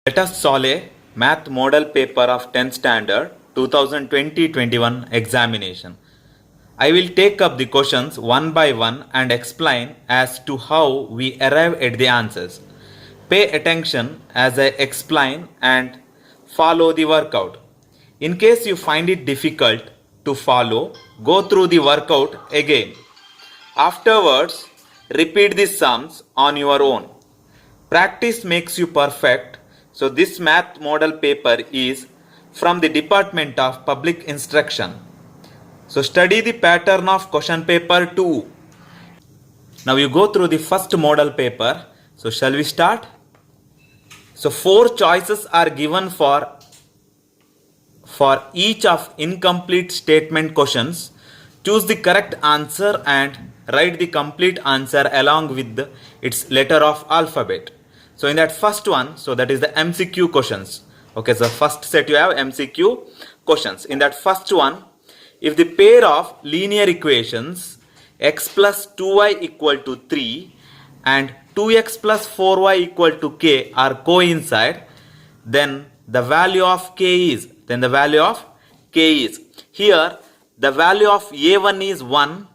Let us solve a math model paper of 10th standard 2020-21 examination. I will take up the questions one by one and explain as to how we arrive at the answers. Pay attention as I explain and follow the workout. In case you find it difficult to follow, go through the workout again. Afterwards, repeat the sums on your own. Practice makes you perfect. So this math model paper is from the Department of Public Instruction. So study the pattern of question paper 2. Now you go through the first model paper. So shall we start? So 4 choices are given for each of incomplete statement questions. Choose the correct answer and write the complete answer along with its letter of alphabet. So in that first one, so that is the MCQ questions. Okay, so first set you have MCQ questions. In that first one, if the pair of linear equations x plus 2y equal to 3 and 2x plus 4y equal to k are coincide, then the value of k is, here the value of a1 is 1,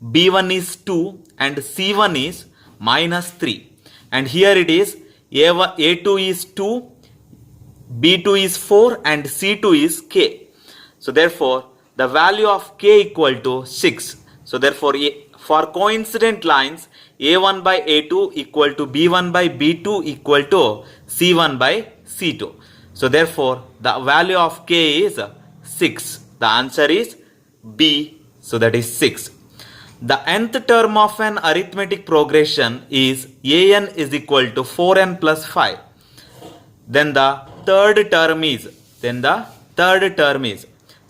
b1 is 2 and c1 is minus 3. And here it is A2 is 2, B2 is 4 and C2 is K. So therefore the value of K equal to 6. So therefore for coincident lines A1 by A2 equal to B1 by B2 equal to C1 by C2. So therefore the value of K is 6. The answer is B. So that is 6. The nth term of an arithmetic progression is an is equal to 4n plus 5. Then the third term is,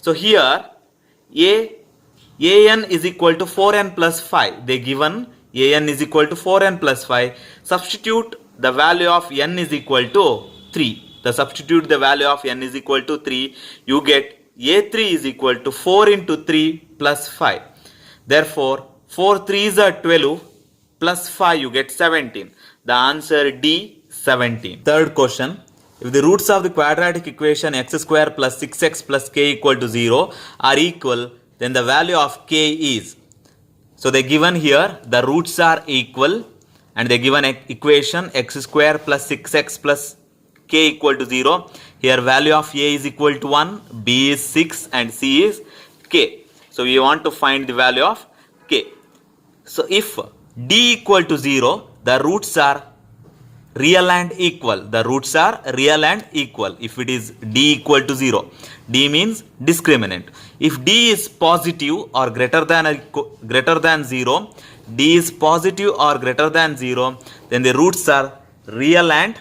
so here an is equal to 4n plus 5. They given an is equal to 4n plus 5. Substitute the value of n is equal to 3. Substitute the value of n is equal to 3. You get a3 is equal to 4 into 3 plus 5. Therefore, 4 3s are 12 plus 5 you get 17. The answer D 17. Third question. If the roots of the quadratic equation x square plus 6x plus k equal to 0 are equal, then the value of k is. So they given here the roots are equal and they given equation x square plus 6x plus k equal to 0. Here value of a is equal to 1, b is 6 and c is k. So we want to find the value of k. So if d equal to 0, the roots are real and equal. If it is d equal to 0, d means discriminant. If d is positive or greater than 0, d is positive or greater than 0, then the roots are real and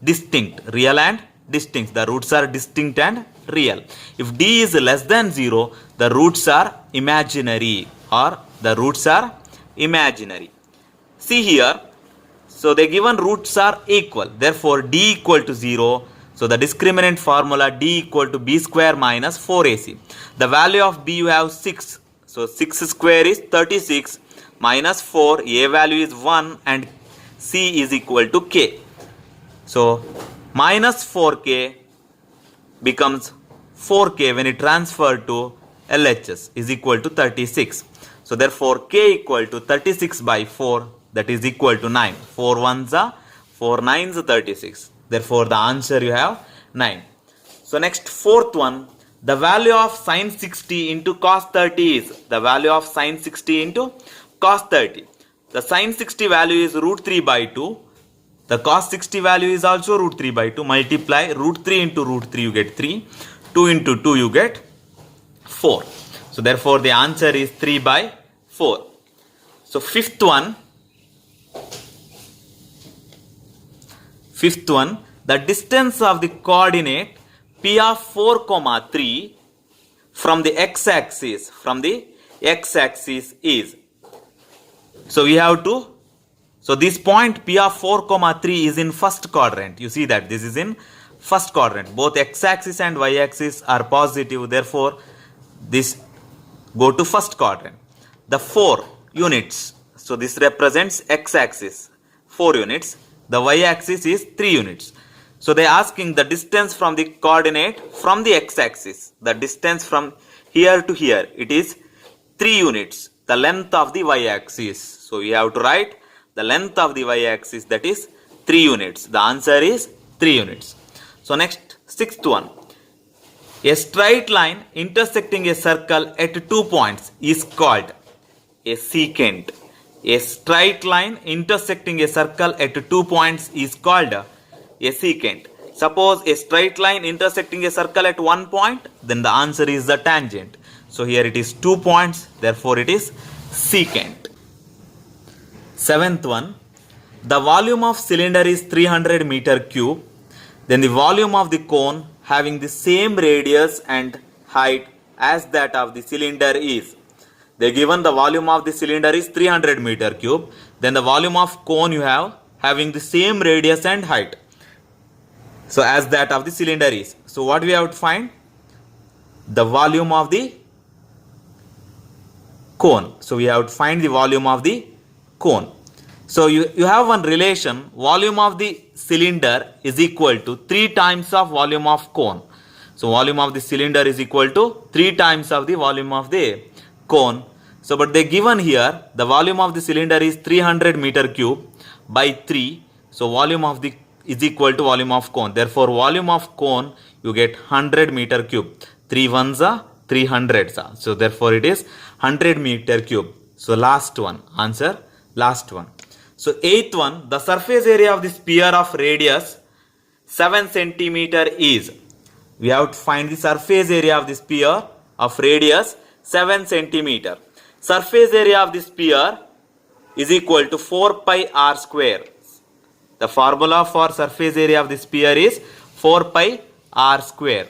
distinct. The roots are distinct and real. If d is less than 0, the roots are imaginary. See here, so the given roots are equal. Therefore, d equal to 0. So the discriminant formula d equal to b square minus 4ac. The value of b you have 6. So 6 square is 36 minus 4. A value is 1 and c is equal to k. So minus 4k becomes 4k when it transferred to LHS is equal to 36. So therefore k equal to 36 by 4, that is equal to 9. 4 1s are 4 9s are 36. Therefore the answer you have 9. So next fourth one, the value of sin 60 into cos 30 is, the sin 60 value is root 3 by 2. The cos 60 value is also root 3 by 2. Multiply root 3 into root 3 you get 3. 2 into 2 you get 4. So therefore the answer is 3 by 4. So fifth one, the distance of the coordinate P of 4, 3 from the x-axis is. So we have to, so this point P of 4, 3 is in first quadrant. You see that this is in first quadrant. Both x-axis and y-axis are positive. Therefore, this go to first quadrant. The 4 units. So this represents x-axis 4 units. The y-axis is 3 units. So they are asking the distance from the coordinate from the x-axis. The distance from here to here, it is 3 units. The length of the y-axis. So we have to write the length of the y-axis, that is 3 units. The answer is 3 units. So next, sixth one. A straight line intersecting a circle at 2 points is called a secant. A straight line intersecting a circle at 2 points is called a secant. Suppose a straight line intersecting a circle at 1 point, then the answer is the tangent. So here it is 2 points, therefore it is secant. Seventh one. The volume of cylinder is 300 meter cube. Then the volume of the cone having the same radius and height as that of the cylinder is. They given the volume of the cylinder is 300 meter cube. Then the volume of cone you have having the same radius and height. So as that of the cylinder is. So what we have to find? The volume of the cone. So we have to find the volume of the cone. So you have one relation, volume of the cylinder is equal to 3 times of volume of cone. So volume of the cylinder is equal to 3 times of the volume of the cone. So but they given here the volume of the cylinder is 300 meter cube by 3. So volume of the is equal to volume of cone. Therefore volume of cone you get 100 meter cube. 3 ones are 300s are. So therefore it is 100 meter cube. So last one, answer last one. So eighth one, the surface area of the sphere of radius 7 centimeter is. We have to find the surface area of the sphere of radius 7 centimeter. Surface area of the sphere is equal to 4 pi r square. The formula for surface area of the sphere is 4 pi r square.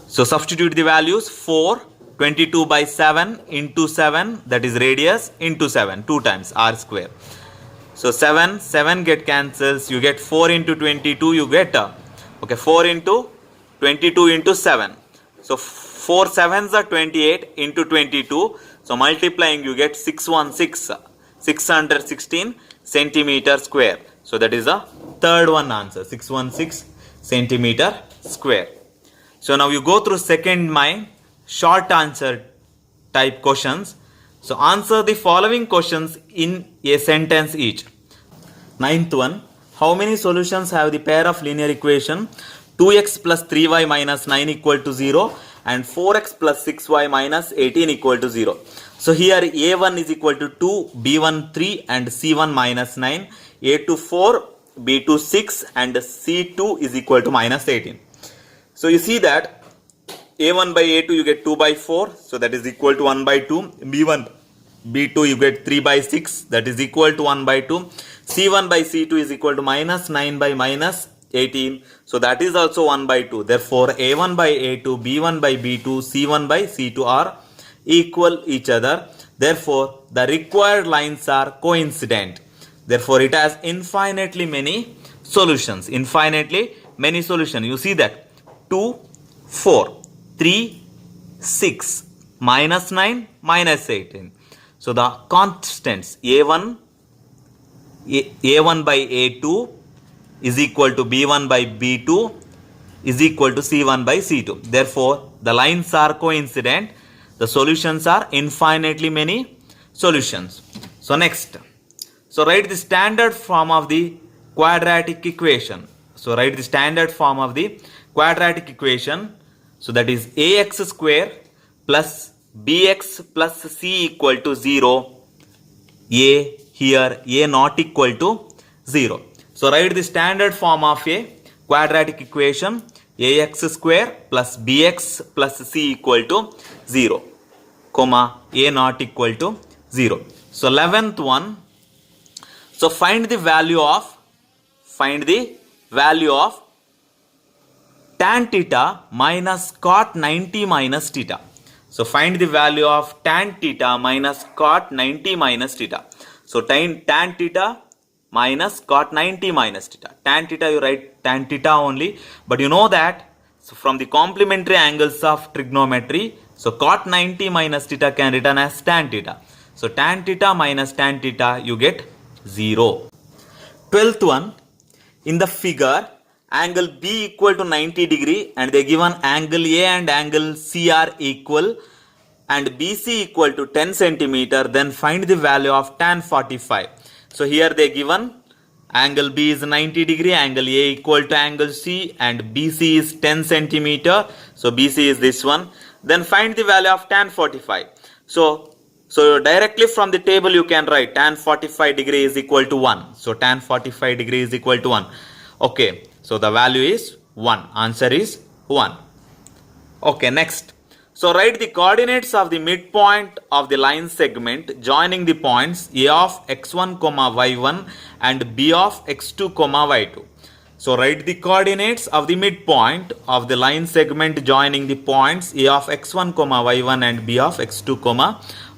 So substitute the values. 4, 22 by 7 into 7, that is radius, into 7, 2 times r square. So 7 get cancels, you get 4 into 22, you get 4 into 22 into 7. So 4 7s are 28 into 22. So multiplying you get 616 centimeter square. So that is the third one answer, 616 centimeter square. So now you go through second my short answer type questions. So answer the following questions in a sentence each. Ninth one. How many solutions have the pair of linear equation 2x plus 3y minus 9 equal to 0 and 4x plus 6y minus 18 equal to 0? So here a1 is equal to 2, b1 3 and c1 minus 9, a2 4, b2 6 and c2 is equal to minus 18. So you see that a1 by a2 you get 2 by 4, so that is equal to 1 by 2. b1 b2 you get 3 by 6, that is equal to 1 by 2. c1 by c2 is equal to minus 9 by minus 18, so that is also 1 by 2. Therefore a1 by a2, b1 by b2, c1 by c2 are equal each other. Therefore the required lines are coincident. Therefore it has infinitely many solutions. Infinitely many solutions. You see that 2, 4, 3, 6, minus 9, minus 18. So the constants a1 by a2 is equal to b1 by b2 is equal to c1 by c2. Therefore the lines are coincident. The solutions are infinitely many solutions. So next. So write the standard form of the quadratic equation. So write the standard form of the quadratic equation. So that is ax square plus bx plus c equal to 0. A here a not equal to 0. So write the standard form of a quadratic equation. Ax square plus bx plus c equal to 0, comma a not equal to 0. So 11th one. So find the value of tan theta minus cot 90 minus theta. So find the value of tan theta minus cot 90 minus theta. So tan theta minus cot 90 minus theta. Tan theta you write tan theta only, but you know that so from the complementary angles of trigonometry, so cot 90 minus theta can written as tan theta. So tan theta minus tan theta you get 0. 12th one. in the figure angle B equal to 90 degree and they given angle A and angle C are equal and BC equal to 10 centimeter, then find the value of tan 45. So here they given angle B is 90 degree, angle A equal to angle C and BC is 10 centimeter. So BC is this one. Then find the value of tan 45. So directly from the table you can write tan 45 degree is equal to 1. So tan 45 degree is equal to 1. Okay, so the value is 1. Answer is 1. Okay, next. So write the coordinates of the midpoint of the line segment joining the points A of x1, y1 and B of x2, y2. So write the coordinates of the midpoint of the line segment joining the points A of x1, y1 and B of x2,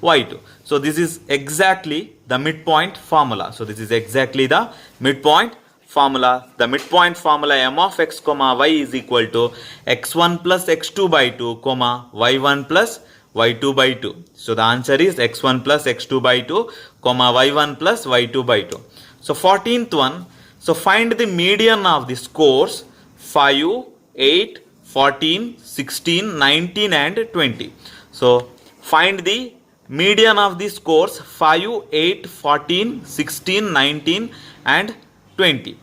y2. So this is exactly the midpoint formula. So this is exactly the midpoint formula. The midpoint formula m of x, y is equal to x1 plus x2 by 2, y1 plus y2 by 2. So the answer is x1 plus x2 by 2, y1 plus y2 by 2. So 14th one. So find the median of the scores 5, 8, 14, 16, 19 and 20. So find the median of the scores 5, 8, 14, 16, 19 and 20.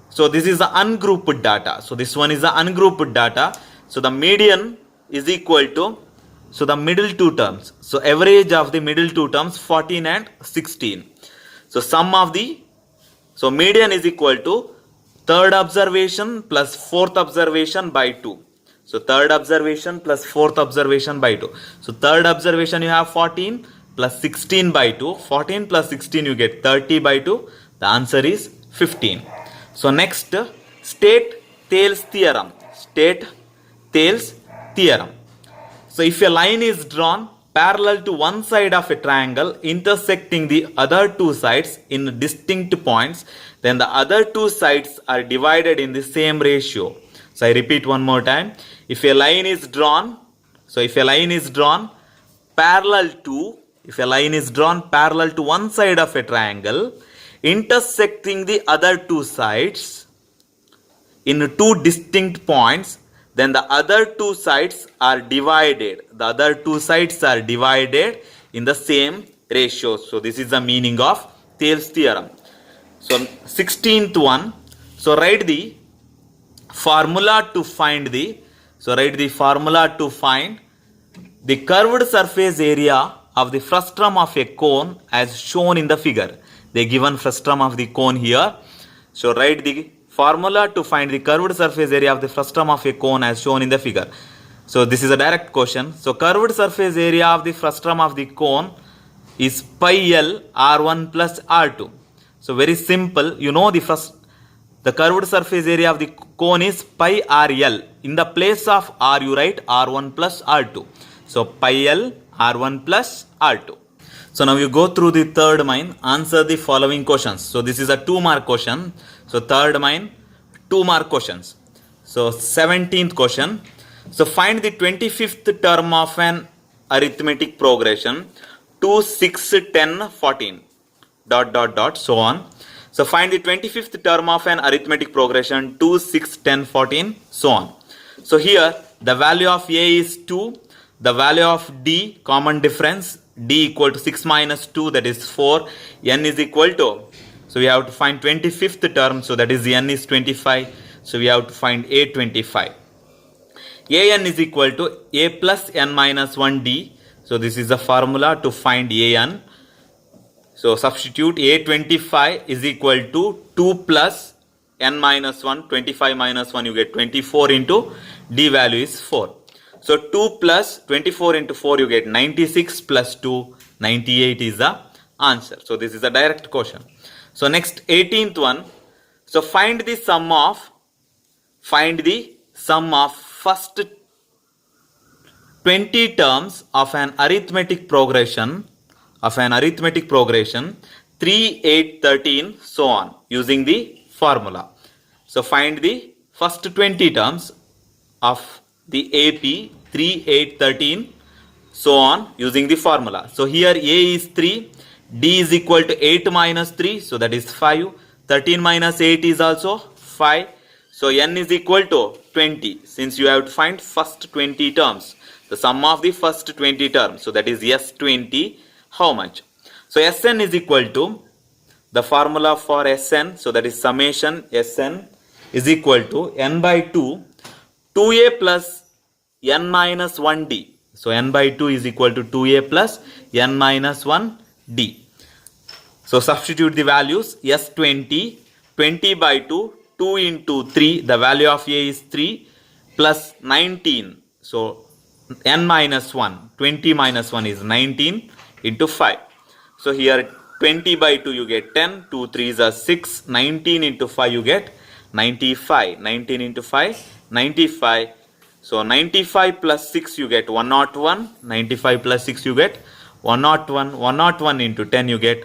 So this is the ungrouped data. So this one is the ungrouped data. So the median is equal to, so the middle two terms. So average of the middle two terms 14 and 16. So sum of the, so median is equal to third observation plus fourth observation by 2. So third observation plus fourth observation by 2. So third observation you have 14 plus 16 by 2. 14 plus 16 you get 30 by 2. The answer is 15. So next, state Thales theorem. State Thales theorem. So if a line is drawn parallel to one side of a triangle intersecting the other two sides in distinct points, then the other two sides are divided in the same ratio. So I repeat one more time. If a line is drawn, so if a line is drawn parallel to, one side of a triangle intersecting the other two sides in two distinct points, then the other two sides are divided. The other two sides are divided in the same ratio. So this is the meaning of Thales theorem. So 16th one. So write the formula to find the, the curved surface area of the frustum of a cone as shown in the figure. They given frustum of the cone here. So write the formula to find the curved surface area of the frustum of a cone as shown in the figure. So this is a direct question. So curved surface area of the frustum of the cone is pi L R1 plus R2. So very simple. You know the curved surface area of the cone is pi RL. In the place of R you write R1 plus R2. So pi L R1 plus R2. So now you go through the third mine, answer the following questions. So this is a 2-mark question. So third mine, 2-mark questions. So 17th question. So find the 25th term of an arithmetic progression 2, 6, 10, 14 ... so on. So find the 25th term of an arithmetic progression 2, 6, 10, 14 so on. So here the value of A is 2. The value of D, common difference, D equal to 6 minus 2, that is 4. N is equal to, so we have to find 25th term, so that is N is 25. So we have to find A 25. An is equal to A plus N minus 1 D. So this is the formula to find An. So substitute A 25 is equal to 2 plus N minus 1, 25 minus 1, you get 24 into D value is 4. So 2 plus 24 into 4 you get 96 plus 2, 98 is the answer. So this is a direct question. So next 18th one. So find the sum of first 20 terms of an arithmetic progression 3, 8, 13 so on using the formula. So find the first 20 terms of the AP 3, 8, 13 so on using the formula. So here A is 3, D is equal to 8 minus 3, so that is 5. 13 minus 8 is also 5. So n is equal to 20. Since you have to find first 20 terms, the sum of the first 20 terms. So that is S20. How much? So Sn is equal to the formula for Sn. So that is summation Sn is equal to n by 2, 2a plus n minus 1d. So n by 2 is equal to 2a plus n minus 1d. So substitute the values. S20, 20 by 2, 2 into 3, the value of a is 3, plus 19. So n minus 1, 20 minus 1 is 19 into 5. So here 20 by 2 you get 10, 2 3s are 6, 19 into 5 you get 95, 19 into 5, 95. So 95 plus 6 you get 101, 95 plus 6 you get 101, 101 into 10 you get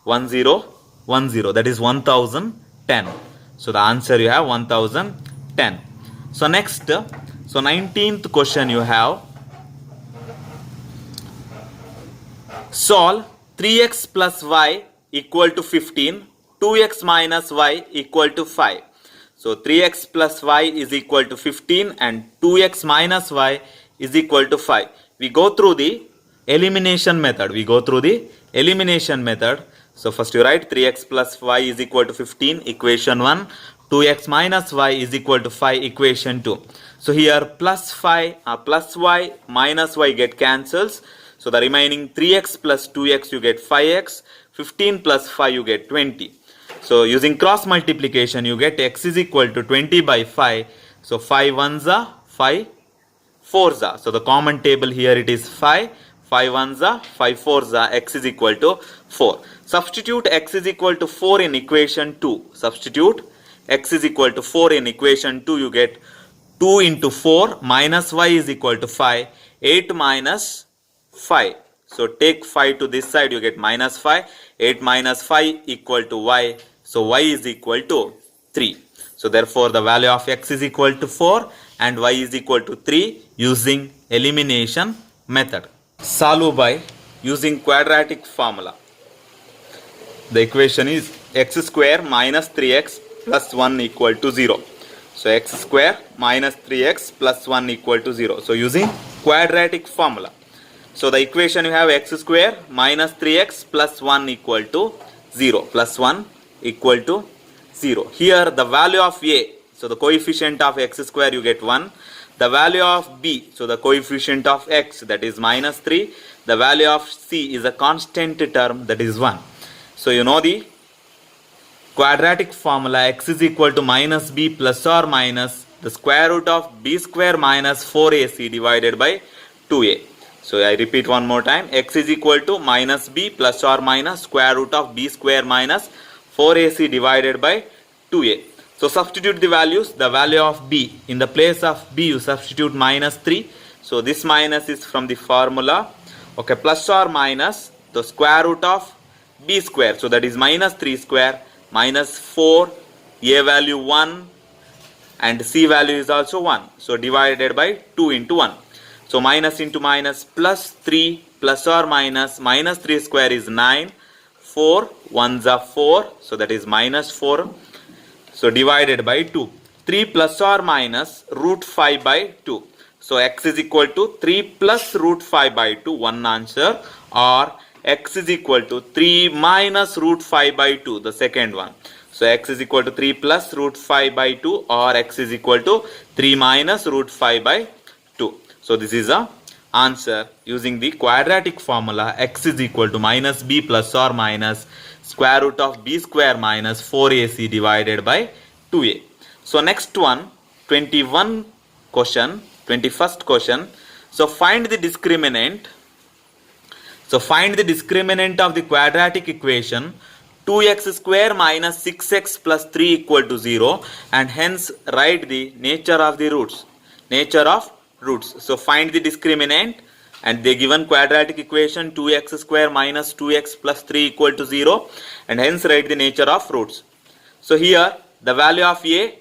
1010, that is 1010. So the answer you have 1010. So next, so 19th question you have, solve 3x plus y equal to 15, 2x minus y equal to 5. So 3x plus y is equal to 15 and 2x minus y is equal to 5. We go through the elimination method. So first you write 3x plus y is equal to 15, equation 1. 2x minus y is equal to 5, equation 2. So here plus 5, plus y minus y get cancels. So the remaining 3x plus 2x you get 5x, 15 plus 5 you get 20. So using cross multiplication you get x is equal to 20 by 5. So 5 ones are 5 fours are. So the common table here it is 5. 5 ones are 5 fours are, x is equal to 4. Substitute x is equal to 4 in equation 2. Substitute x is equal to 4 in equation 2, you get 2 into 4 minus y is equal to 5. 8 minus 5. So take 5 to this side, you get minus 5. 8 minus 5 equal to y. So y is equal to 3. So therefore the value of x is equal to 4 and y is equal to 3 using elimination method. Solve by using quadratic formula. The equation is x square minus 3x plus 1 equal to 0. So x square minus 3x plus 1 equal to 0. So using quadratic formula. So the equation you have x square minus 3x plus 1 equal to 0. Plus 1 equal to 0. Here the value of a, so the coefficient of x square you get 1. The value of b, so the coefficient of x, that is minus 3. The value of c is a constant term, that is 1. So you know the quadratic formula, x is equal to minus b plus or minus the square root of b square minus 4ac divided by 2a. So I repeat one more time, x is equal to minus b plus or minus square root of b square minus 4ac divided by 2a. So substitute the values. The value of b, in the place of b you substitute minus 3. So this minus is from the formula. Okay, plus or minus the square root of b square. So that is minus 3 square minus 4, a value 1 and c value is also 1. So divided by 2 into 1. So minus into minus, plus 3 plus or minus 3 square is 9. 4 ones are 4. So that is minus 4. So divided by 2. 3 plus or minus root 5 by 2. So x is equal to 3 plus root 5 by 2. One answer. Or x is equal to 3 minus root 5 by 2. The second one. So x is equal to 3 plus root 5 by 2. Or x is equal to 3 minus root 5 by 2. So this is a answer using the quadratic formula. X is equal to minus b plus or minus square root of b square minus 4ac divided by 2a. So next one, 21st question. So find the discriminant. So find the discriminant of the quadratic equation 2x square minus 6x plus 3 equal to 0 and hence write the nature of the roots. So find the discriminant and they given quadratic equation 2x square minus 2x plus 3 equal to 0 and hence write the nature of roots. So here the value of a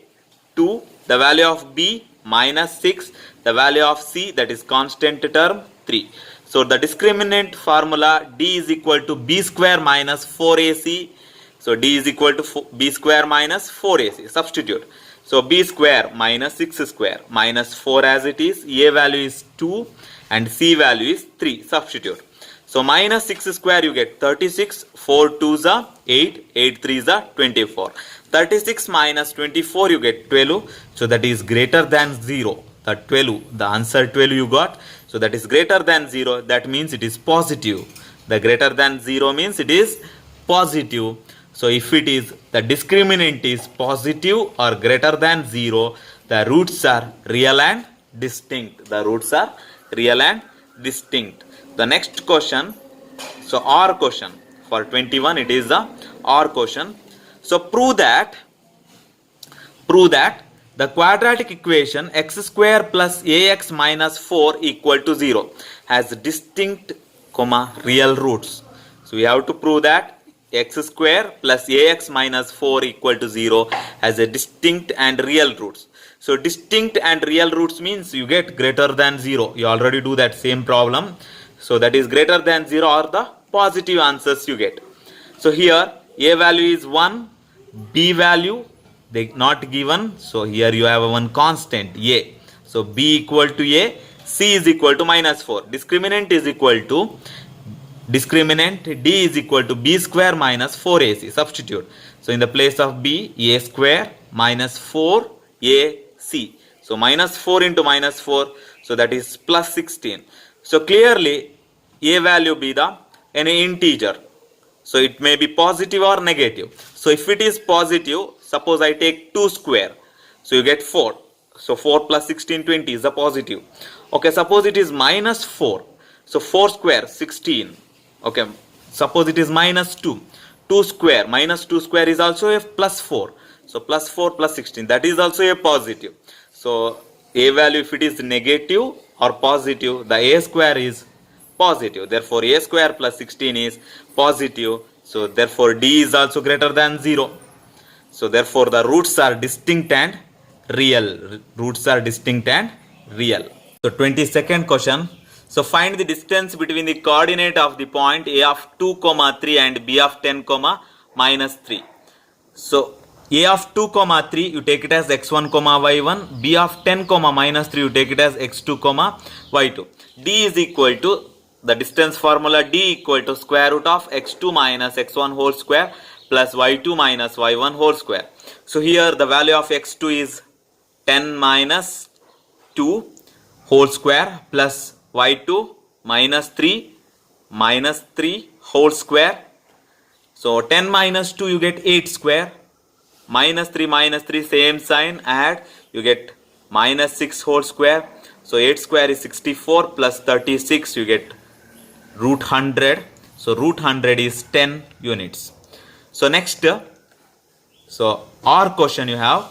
2, the value of b minus 6, the value of c, that is constant term, 3. So the discriminant formula d is equal to b square minus 4ac So d is equal to b square minus 4ac. Substitute. So b square minus 6 square minus 4 as it is. A value is 2 and c value is 3. Substitute. So minus 6 square you get 36. 4 2s are 8. 8 3s are 24. 36 minus 24 you get 12. So that is greater than 0. The 12. The answer 12 you got. So that is greater than 0. That means it is positive. The greater than 0 means it is positive. So if it is the discriminant is positive or greater than 0, the roots are real and distinct. The roots are real and distinct. The next question, so OR question for 21, it is the OR question. So prove that the quadratic equation x square plus ax minus 4 equal to 0 has distinct real roots. So we have to prove that x square plus ax minus 4 equal to 0 has a distinct and real roots. So distinct and real roots means you get greater than 0. You already do that same problem. So that is greater than 0 are the positive answers you get. So here a value is 1, b value they not given. So here you have one constant a. So b equal to a, c is equal to minus 4. Discriminant is equal to discriminant d is equal to b square minus 4ac. Substitute. So in the place of b, a square minus 4ac. So minus 4 into minus 4. So that is plus 16. So clearly a value be the any integer. So it may be positive or negative. So if it is positive, suppose I take 2 square. So you get 4. So 4 plus 16, 20 is a positive. Okay, suppose it is minus 4. So 4 square, 16. Okay, suppose it is minus 2. 2 square, minus 2 square is also a plus 4. So plus 4 plus 16, that is also a positive. So a value if it is negative or positive, the a square is positive. Therefore a square plus 16 is positive. So therefore d is also greater than 0. So therefore the roots are distinct and real. Roots are distinct and real. So 22nd question. So find the distance between the coordinate of the point a of 2, 3 and b of 10, minus 3. So a of 2, 3 you take it as x1, y1. b of 10, minus 3 you take it as x2, y2. d is equal to the distance formula d equal to square root of x2 minus x1 whole square plus y2 minus y1 whole square. So here the value of x2 is 10 minus 2 whole square plus y2 minus 3 whole square. So 10 minus 2 you get 8 square. Minus 3 same sign, add, you get minus 6 whole square. So 8 square is 64 plus 36 you get root 100. So root 100 is 10 units. So next, so OR question you have.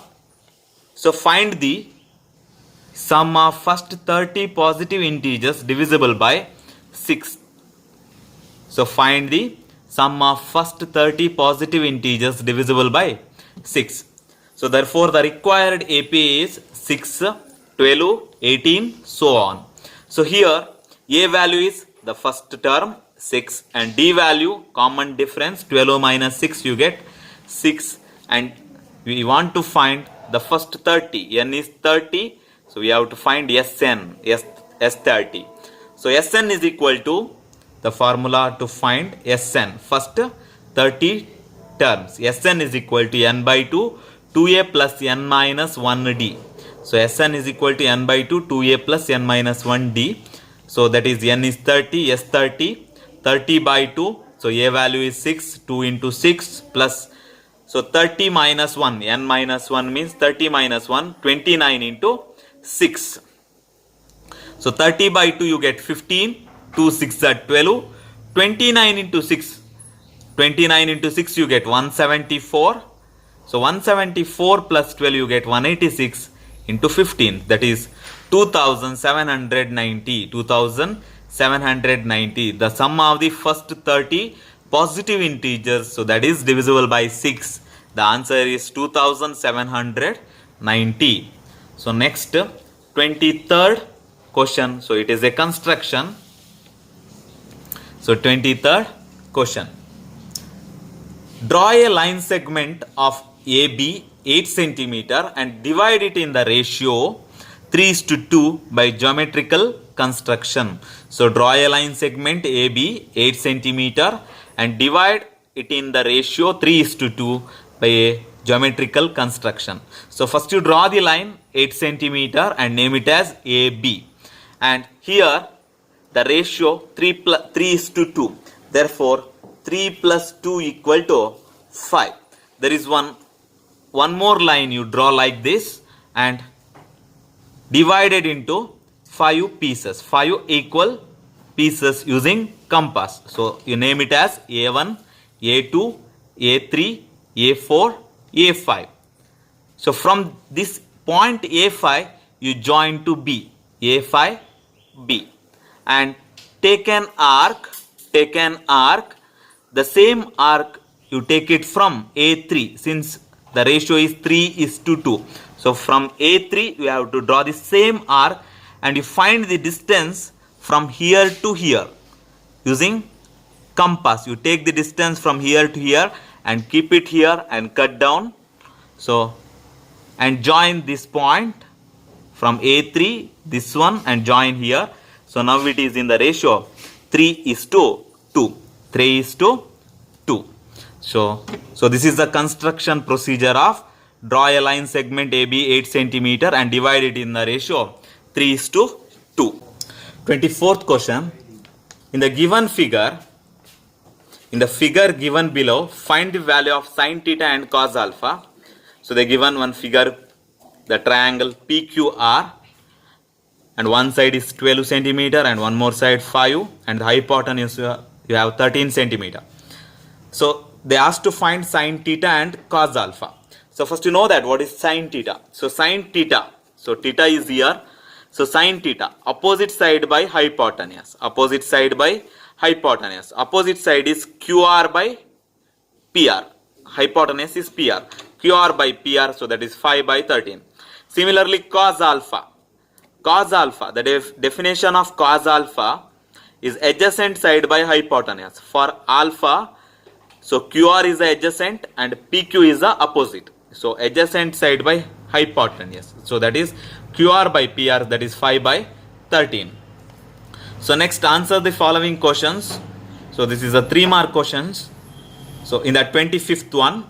So find the sum of first 30 positive integers divisible by 6. So find the sum of first 30 positive integers divisible by 6. So therefore the required AP is 6, 12, 18, so on. So here A value is the first term 6 and D value common difference 12 minus 6 you get 6, and we want to find the first 30. N is 30. So we have to find Sn, S30. So Sn is equal to the formula to find Sn, first 30 terms. Sn is equal to n by 2, 2a plus n minus 1d. So Sn is equal to n by 2, 2a plus n minus 1d. So that is n is 30, S30, 30 by 2. So a value is 6, 2 into 6 plus. So 30 minus 1, n minus 1 means 30 minus 1, 29 into 6. So 30 by 2 you get 15, 2 6 are 12, 29 into 6. 29 into 6 you get 174. So 174 plus 12 you get 186 into 15, that is 2790. 2790. The sum of the first 30 positive integers, so that is divisible by 6. The answer is 2790. So next 23rd question. So it is a construction. So 23rd question. Draw a line segment of AB 8 centimeter and divide it in the ratio 3:2 by geometrical construction. So draw a line segment AB 8 centimeter and divide it in the ratio 3:2 by a geometrical construction. So first you draw the line 8 centimeter and name it as AB. And here the ratio 3:2. Therefore 3 plus 2 equal to 5. There is one more line you draw like this and divide it into 5 pieces, 5 equal pieces using compass. So you name it as A1, A2, A3, A4, A5. So from this point A5 you join to B, A5, B, and take an arc, the same arc you take it from A3 since the ratio is 3:2. So from A3 you have to draw the same arc and you find the distance from here to here using compass. You take the distance from here to here and keep it here and cut down. So and join this point from A3, this one, and join here. So now it is in the ratio 3:2. 3:2. So this is the construction procedure of draw a line segment AB 8 centimeter and divide it in the ratio 3:2. 24th question. In the given figure, in the figure given below, find the value of sin theta and cos alpha. So they given one figure, the triangle PQR, and one side is 12 centimeter and one more side 5, and the hypotenuse you have 13 centimeter. So they asked to find sin theta and cos alpha. So first you know that what is sin theta. So sin theta, so theta is here. So sin theta, opposite side by hypotenuse. Opposite side by hypotenuse. Opposite side is QR by PR. Hypotenuse is PR. QR by PR, so that is 5 by 13. Similarly, cos alpha. Cos alpha, the definition of cos alpha is adjacent side by hypotenuse. For alpha, so QR is the adjacent and PQ is the opposite. So adjacent side by hypotenuse. So that is QR by PR, that is 5 by 13. So next, answer the following questions. So this is a 3-mark questions. So in the 25th one,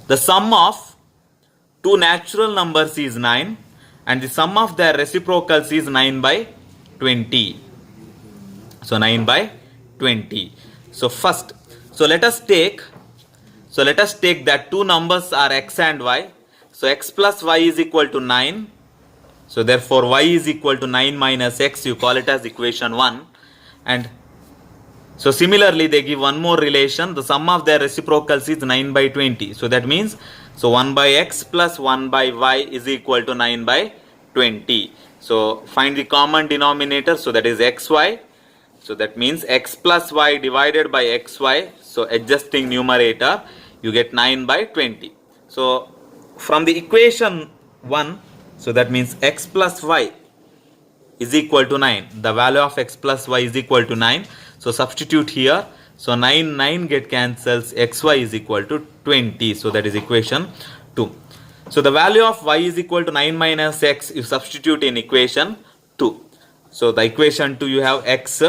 the sum of two natural numbers is 9 and the sum of their reciprocals is 9 by 20. So 9 by 20. So first, so let us take that two numbers are x and y. So x plus y is equal to 9. So therefore y is equal to 9 minus x. You call it as equation 1. And so similarly they give one more relation. The sum of their reciprocals is 9 by 20. So that means, so 1 by x plus 1 by y is equal to 9 by 20. So find the common denominator. So that is xy. So that means x plus y divided by xy. So adjusting numerator, you get 9 by 20. So from the equation 1, so that means x plus y is equal to 9. The value of x plus y is equal to 9. So substitute here. So 9 get cancels. Xy is equal to 20. So that is equation 2. So the value of y is equal to 9 minus x. You substitute in equation 2. So the equation 2 you have x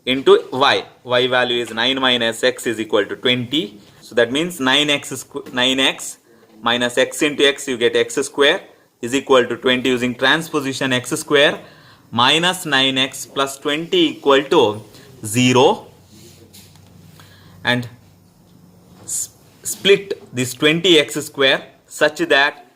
into y. Y value is 9 minus x is equal to 20. So that means 9x minus x into x, you get x square is equal to 20 using transposition. X square minus 9x plus 20 equal to 0. And split this 20x square such that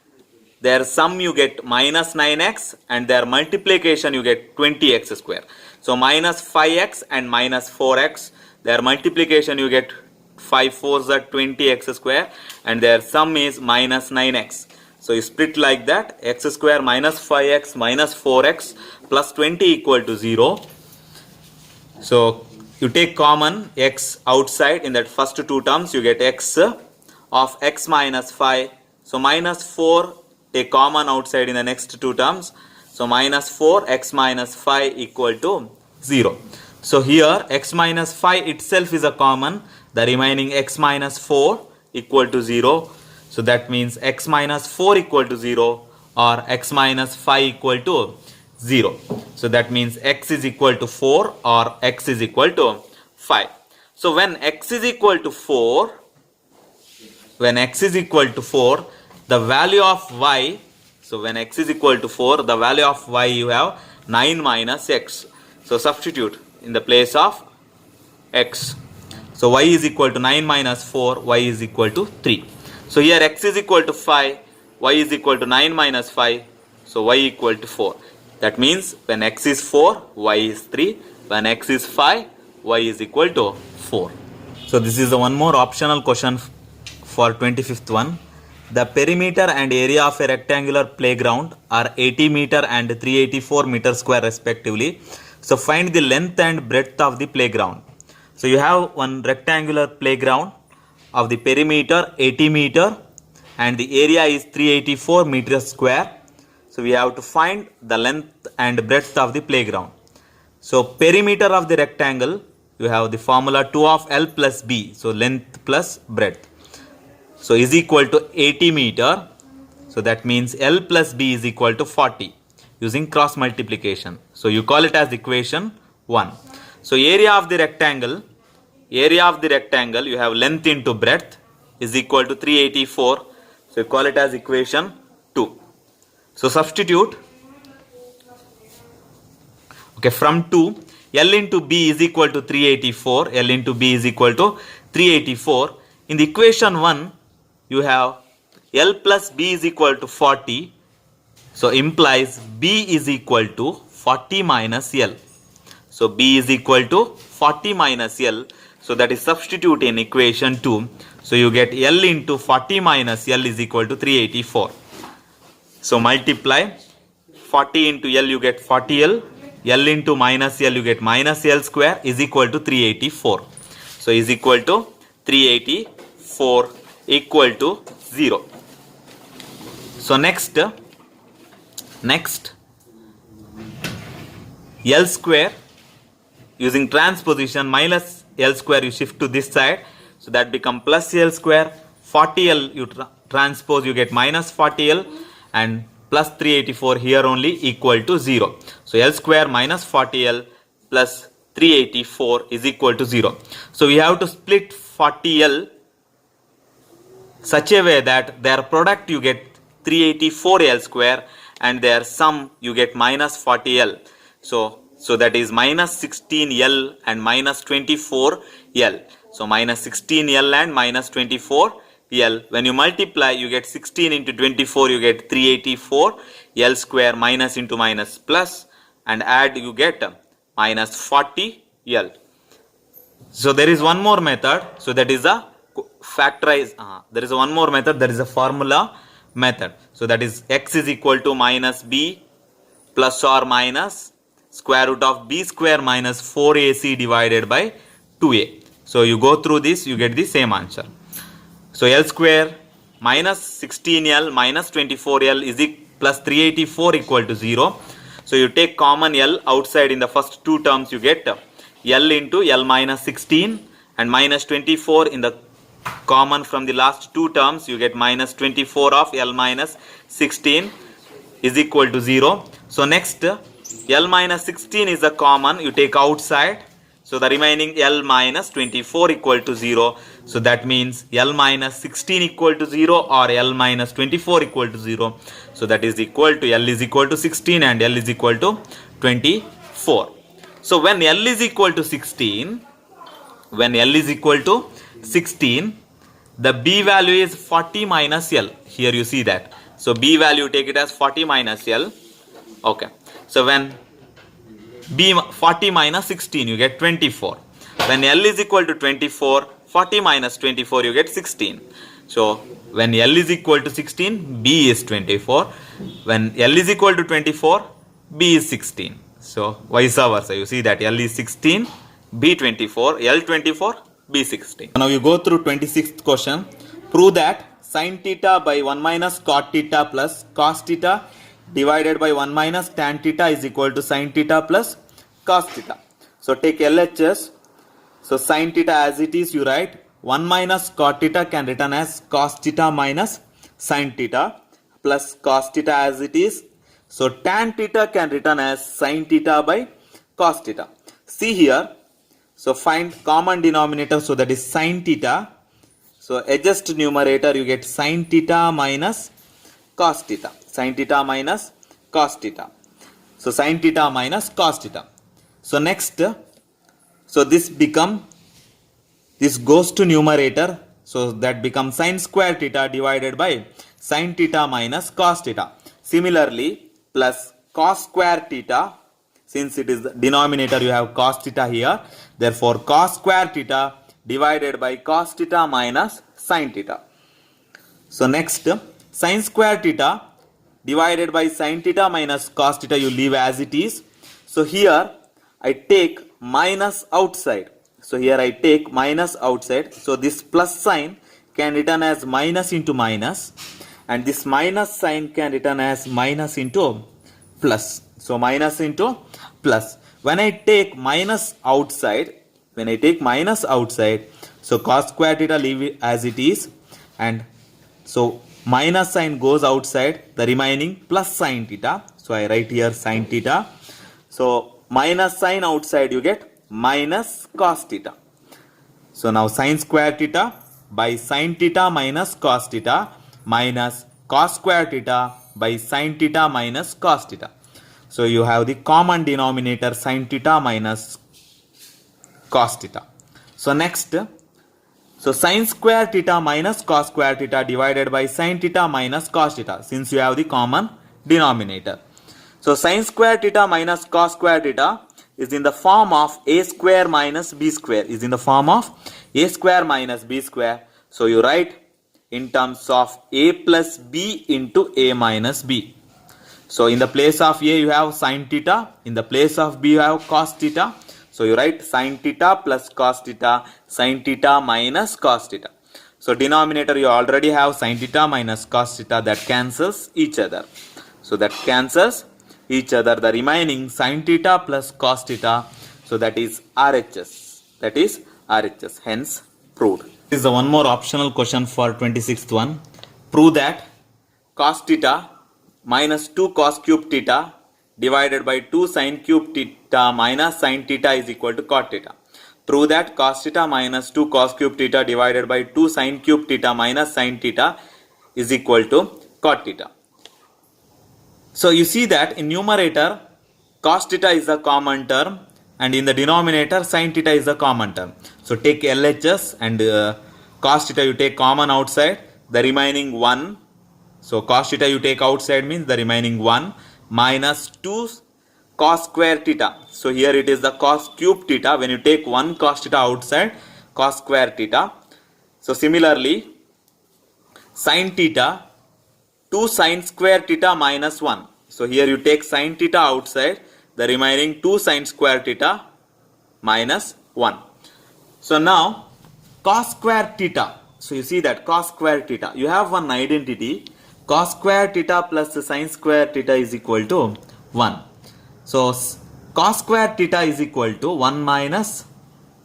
their sum you get minus 9x and their multiplication you get 20x square. So minus 5x and minus 4x, their multiplication you get 5 4s are 20x square and their sum is minus 9x. So you split like that, x square minus 5x minus 4x plus 20 equal to 0. So you take common x outside in that first two terms, you get x of x minus 5. So minus 4 take common outside in the next two terms. So minus 4 x minus 5 equal to 0. So here x minus 5 itself is a common. the remaining x minus 4 equal to 0. So that means x minus 4 equal to 0 or x minus 5 equal to 0. So that means x is equal to 4 or x is equal to 5. So when x is equal to 4, the value of y, so when x is equal to 4, the value of y you have 9 minus x. So substitute in the place of x. So y is equal to 9 minus 4, y is equal to 3. So here x is equal to 5, y is equal to 9 minus 5, so y equal to 4. That means when x is 4, y is 3. When x is 5, y is equal to 4. So this is the one more optional question for 25th one. The perimeter and area of a rectangular playground are 80 meter and 384 meter square respectively. So find the length and breadth of the playground. So you have one rectangular playground of the perimeter 80 meter and the area is 384 meters square. So we have to find the length and breadth of the playground. So perimeter of the rectangle, you have the formula 2 of L plus B. So length plus breadth. So is equal to 80 meter. So that means L plus B is equal to 40 using cross multiplication. So you call it as equation 1. So area of the rectangle, you have length into breadth is equal to 384. So you call it as equation 2. So substitute. Okay, from 2, L into B is equal to 384. L into B is equal to 384. In the equation 1, you have L plus B is equal to 40. So implies B is equal to 40 minus L. So B is equal to 40 minus L. So that is substitute in equation 2. So you get L into 40 minus L is equal to 384. So multiply 40 into L, you get 40L. L into minus L, you get minus L square is equal to 384. So is equal to 384 equal to 0. So next L square, using transposition, minus L square you shift to this side. So that become plus L square. 40L you transpose, you get minus 40L, and plus 384 here only equal to 0. So L square minus 40L plus 384 is equal to 0. So we have to split 40L such a way that their product you get 384L square and their sum you get minus 40L. So that is minus 16L and minus 24L. So minus 16L and minus 24L. When you multiply, you get 16 into 24, you get 384L square, minus into minus plus, and add, you get minus 40L. So there is one more method. So that is a factorize. There is one more method. There is a formula method. So that is x is equal to minus b plus or minus square root of b square minus 4ac divided by 2a. So you go through this, you get the same answer. So L square minus 16L minus 24L is plus 384 equal to 0. So you take common L outside in the first two terms, you get L into L minus 16 and minus 24 in the common from the last two terms, you get minus 24 of L minus 16 is equal to 0. So next L minus 16 is a common, you take outside. So the remaining L minus 24 equal to 0. So that means L minus 16 equal to 0 or L minus 24 equal to 0. So that is equal to L is equal to 16 and L is equal to 24. So when L is equal to 16, the B value is 40 minus L. Here you see that. So B value, take it as 40 minus L. Okay. So when B 40 minus 16, you get 24. When L is equal to 24, 40 minus 24, you get 16. So when L is equal to 16, B is 24. When L is equal to 24, B is 16. So vice versa. You see that L is 16, B 24, L 24, B 16. Now you go through 26th question. Prove that sin theta by 1 minus cot theta plus cos theta divided by 1 minus tan theta is equal to sin theta plus cos theta. So take LHS. So sin theta as it is, you write 1 minus cot theta can written as cos theta minus sin theta plus cos theta as it is. So tan theta can written as sin theta by cos theta. See here. So find common denominator. So that is sin theta. So adjust numerator, you get sin theta minus cos theta. Sin theta minus cos theta. So sin theta minus cos theta. So next, so this goes to numerator. So that becomes sin square theta divided by sin theta minus cos theta. Similarly, plus cos square theta. Since it is the denominator, you have cos theta here. Therefore, cos square theta divided by cos theta minus sin theta. So next, sin square theta divided by sin theta minus cos theta, you leave as it is. So here I take minus outside. So here I take minus outside. So this plus sign can written as minus into minus, and this minus sign can written as minus into plus. So minus into plus. When I take minus outside, so cos square theta leave it as it is, and so minus sign goes outside, the remaining plus sin theta. So I write here sin theta. So minus sign outside, you get minus cos theta. So now sin square theta by sin theta minus cos theta minus cos square theta by sin theta minus cos theta. So you have the common denominator sin theta minus cos theta. So next, so sin square theta minus cos square theta divided by sin theta minus cos theta, since you have the common denominator. So sin square theta minus cos square theta is in the form of a square minus b square, So you write in terms of a plus b into a minus b. So in the place of a you have sin theta, in the place of b you have cos theta. So you write sin theta plus cos theta, sin theta minus cos theta. So denominator you already have sin theta minus cos theta, that cancels each other. So that cancels each other. The remaining sin theta plus cos theta, so that is RHS. Hence proved. This is the one more optional question for 26th one. Prove that cos theta minus 2 cos cube theta divided by 2 sin cube theta minus sin theta is equal to cot theta. Prove that cos theta minus 2 cos cube theta divided by 2 sin cube theta minus sin theta is equal to cot theta. So you see that in numerator cos theta is a common term, and in the denominator sin theta is a common term. So take LHS, and cos theta you take common outside, the remaining 1. So cos theta you take outside means the remaining 1 minus 2 cos square theta. So here it is the cos cube theta. When you take 1 cos theta outside, cos square theta. So similarly, sin theta 2 sin square theta minus 1. So here you take sin theta outside, the remaining 2 sin square theta minus 1. So now cos square theta. So you see that cos square theta, you have one identity, cos square theta plus sin square theta is equal to 1. So cos square theta is equal to 1 minus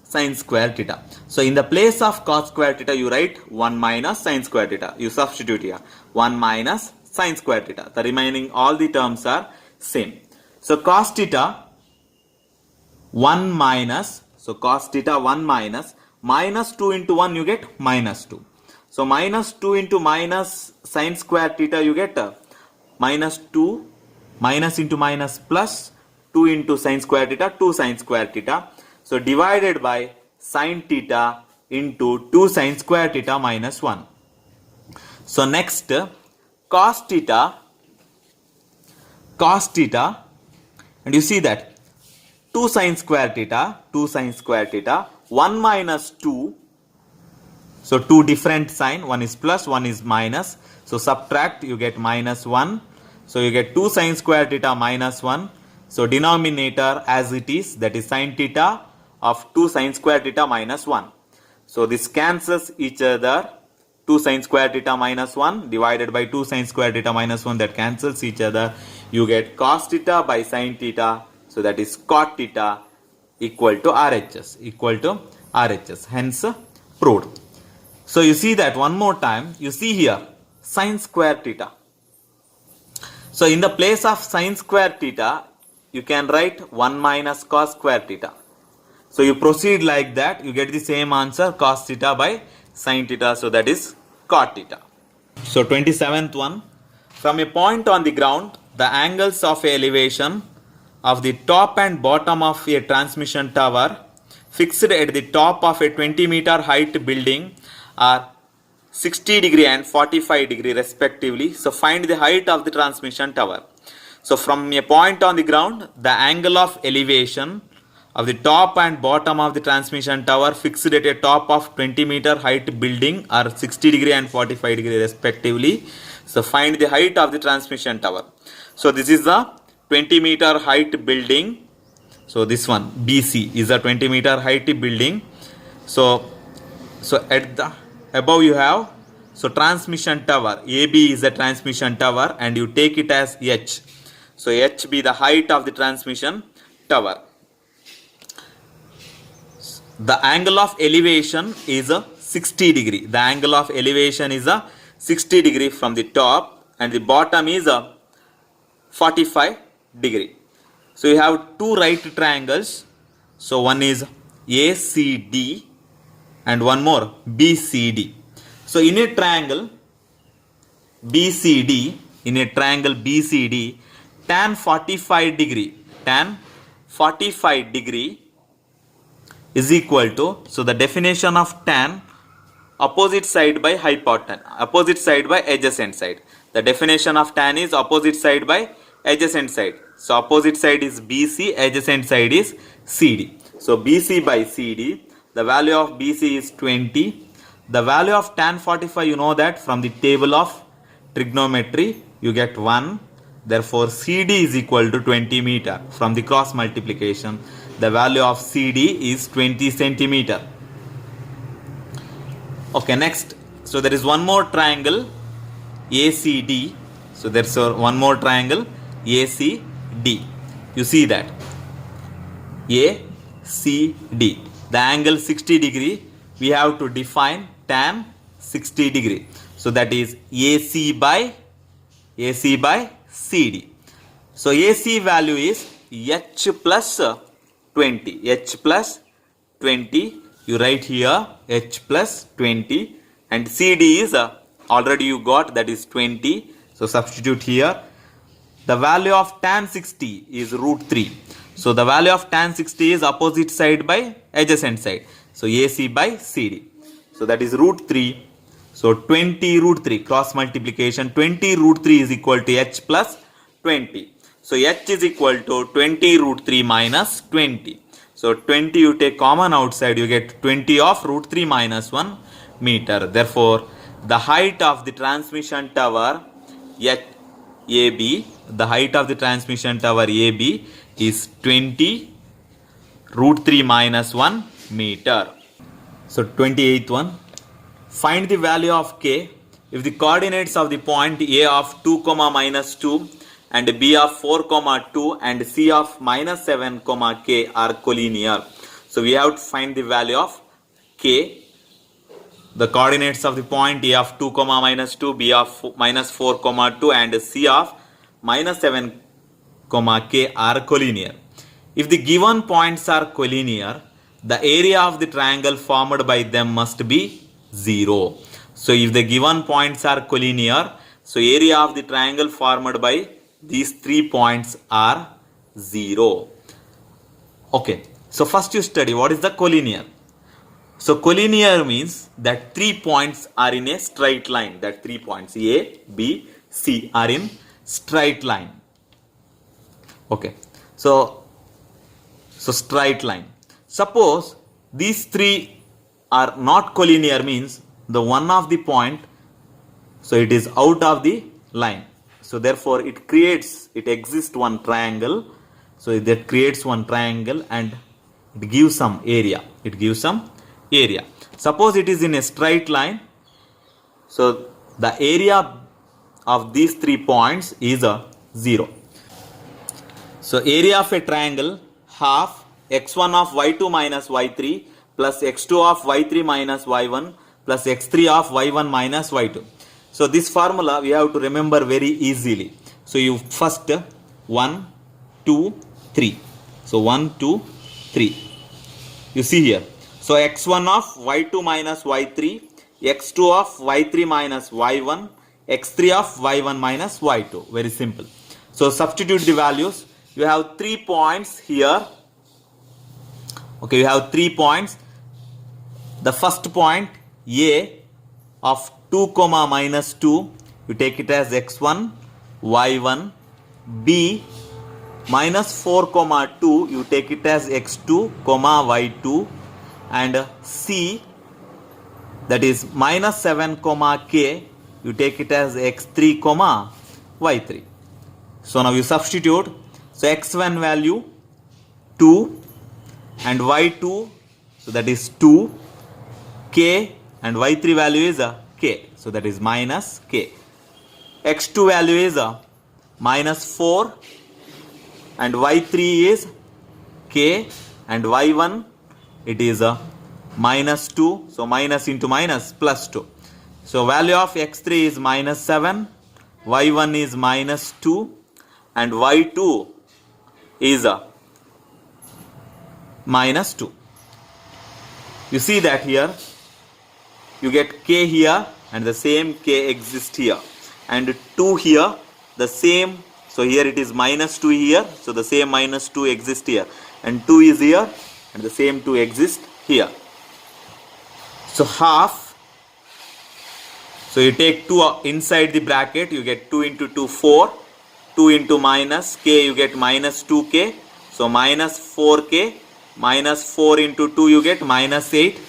sin square theta. So in the place of cos square theta you write 1 minus sin square theta. You substitute here 1 minus sin square theta. The remaining all the terms are same. So cos theta 1 minus, so cos theta 1 minus, minus 2 into 1 you get minus 2. So minus 2 into minus sin square theta you get minus 2, minus into minus plus 2 into sin square theta, 2 sin square theta. So divided by sin theta into 2 sin square theta minus 1. So next cos theta, and you see that 2 sin square theta, 1 minus 2. So 2 different sign, one is plus, one is minus. So subtract, you get minus 1. So you get 2 sin square theta minus 1. So denominator as it is, that is sin theta of 2 sin square theta minus 1. So this cancels each other. 2 sin square theta minus 1 divided by 2 sin square theta minus 1, that cancels each other. You get cos theta by sin theta. So that is cot theta equal to RHS. Hence proved. So you see that one more time, you see here sin square theta. So in the place of sin square theta, you can write 1 minus cos square theta. So you proceed like that, you get the same answer, cos theta by sin theta, so that is cot theta. So 27th one, from a point on the ground, the angles of elevation of the top and bottom of a transmission tower fixed at the top of a 20-meter height building are 60 degree and 45 degree respectively. So find the height of the transmission tower. So from a point on the ground, the angle of elevation of the top and bottom of the transmission tower fixed at a top of 20-meter height building are 60 degree and 45 degree respectively. So find the height of the transmission tower. So this is the 20-meter height building. So this one BC is a 20-meter height building. So at the above you have, so transmission tower AB is a transmission tower and you take it as H. So H be the height of the transmission tower. The angle of elevation is a 60 degree. The angle of elevation is a 60 degree from the top and the bottom is a 45 degree. So you have two right triangles. So one is ACD and one more BCD. So in a triangle BCD, tan 45 degree is equal to, so the definition of tan, opposite side by hypotenuse, opposite side by adjacent side. The definition of tan is opposite side by adjacent side. So opposite side is BC, adjacent side is CD. So BC by CD, the value of BC is 20. The value of tan 45, you know that from the table of trigonometry, you get 1. Therefore CD is equal to 20 meter. From the cross multiplication, the value of CD is 20 centimeter. Okay, next. So there is one more triangle ACD. So there's one more triangle ACD. You see that ACD, the angle 60 degree, we have to define tan 60 degree. So that is AC by CD. So AC value is H plus 20. H plus 20. You write here H plus 20 and CD is already you got, that is 20. So substitute here. The value of tan 60 is root 3. So the value of tan 60 is opposite side by adjacent side. So AC by CD. So that is root 3. So 20 root 3 cross multiplication. 20 root 3 is equal to H plus 20. So H is equal to 20 root 3 minus 20. So 20 you take common outside, you get 20 of root 3 minus 1 meter. Therefore the height of the transmission tower AB, the height of the transmission tower AB is 20 root 3 minus 1 meter. So 28th one, find the value of K if the coordinates of the point A of 2, minus 2 and B of 4, 2 and C of minus 7, K are collinear. So we have to find the value of K. The coordinates of the point A of 2, minus 2, B of minus 4, 2 and C of minus 7, K are collinear. If the given points are collinear, the area of the triangle formed by them must be 0. So if the given points are collinear, so area of the triangle formed by these 3 points are 0. Okay, so first you study what is the collinear. So collinear means that 3 points are in a straight line. That 3 points A, B, C are in straight line. Okay, so straight line. Suppose these 3 are not collinear, means the one of the point, so it is out of the line. So therefore it exists one triangle. So that creates one triangle and it gives some area. Suppose it is in a straight line. So the area of these 3 points is 0. So area of a triangle, half x1 of y2 minus y3 plus x2 of y3 minus y1 plus x3 of y1 minus y2. So this formula we have to remember very easily. So you first 1, 2, 3. So 1, 2, 3. You see here. So x1 of y2 minus y3, x2 of y3 minus y1, x3 of y1 minus y2. Very simple. So substitute the values. You have 3 points here. Okay, you have 3 points. The first point A of 2 comma minus 2, you take it as x1, y1. B minus 4 comma 2, you take it as x2 comma y2. And C, that is minus 7 comma k, you take it as x3 comma y3. So now you substitute. So x1 value 2 and y2, so that is 2, k, and y3 value is k, so that is minus k. x2 value is minus 4 and y3 is k, and y1 it is minus 2, so minus into minus plus 2. So value of x3 is minus 7, y1 is minus 2, and y2 is minus 2. You see that here you get k here and the same k exists here, and 2 here the same, so here it is minus 2 here, so the same minus 2 exists here, and 2 is here and the same 2 exists here. So half, so you take 2 inside the bracket, you get 2 into 2 4, 2 into minus k, you get minus 2k, so minus 4k, minus 4 into 2 you get minus 8.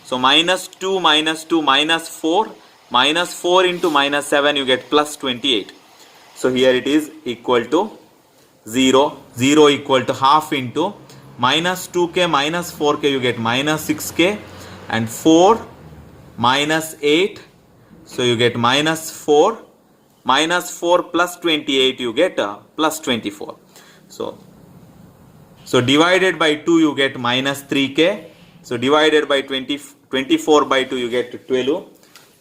So minus 2 minus 2 minus 4, minus 4 into minus 7 you get plus 28. So here it is equal to 0, 0 equal to half into minus 2k minus 4k, you get minus 6k, and 4 minus 8, so you get minus 4, minus 4 plus 28 you get plus 24. So divided by 2 you get minus 3k, so divided by 24 by 2 you get 12,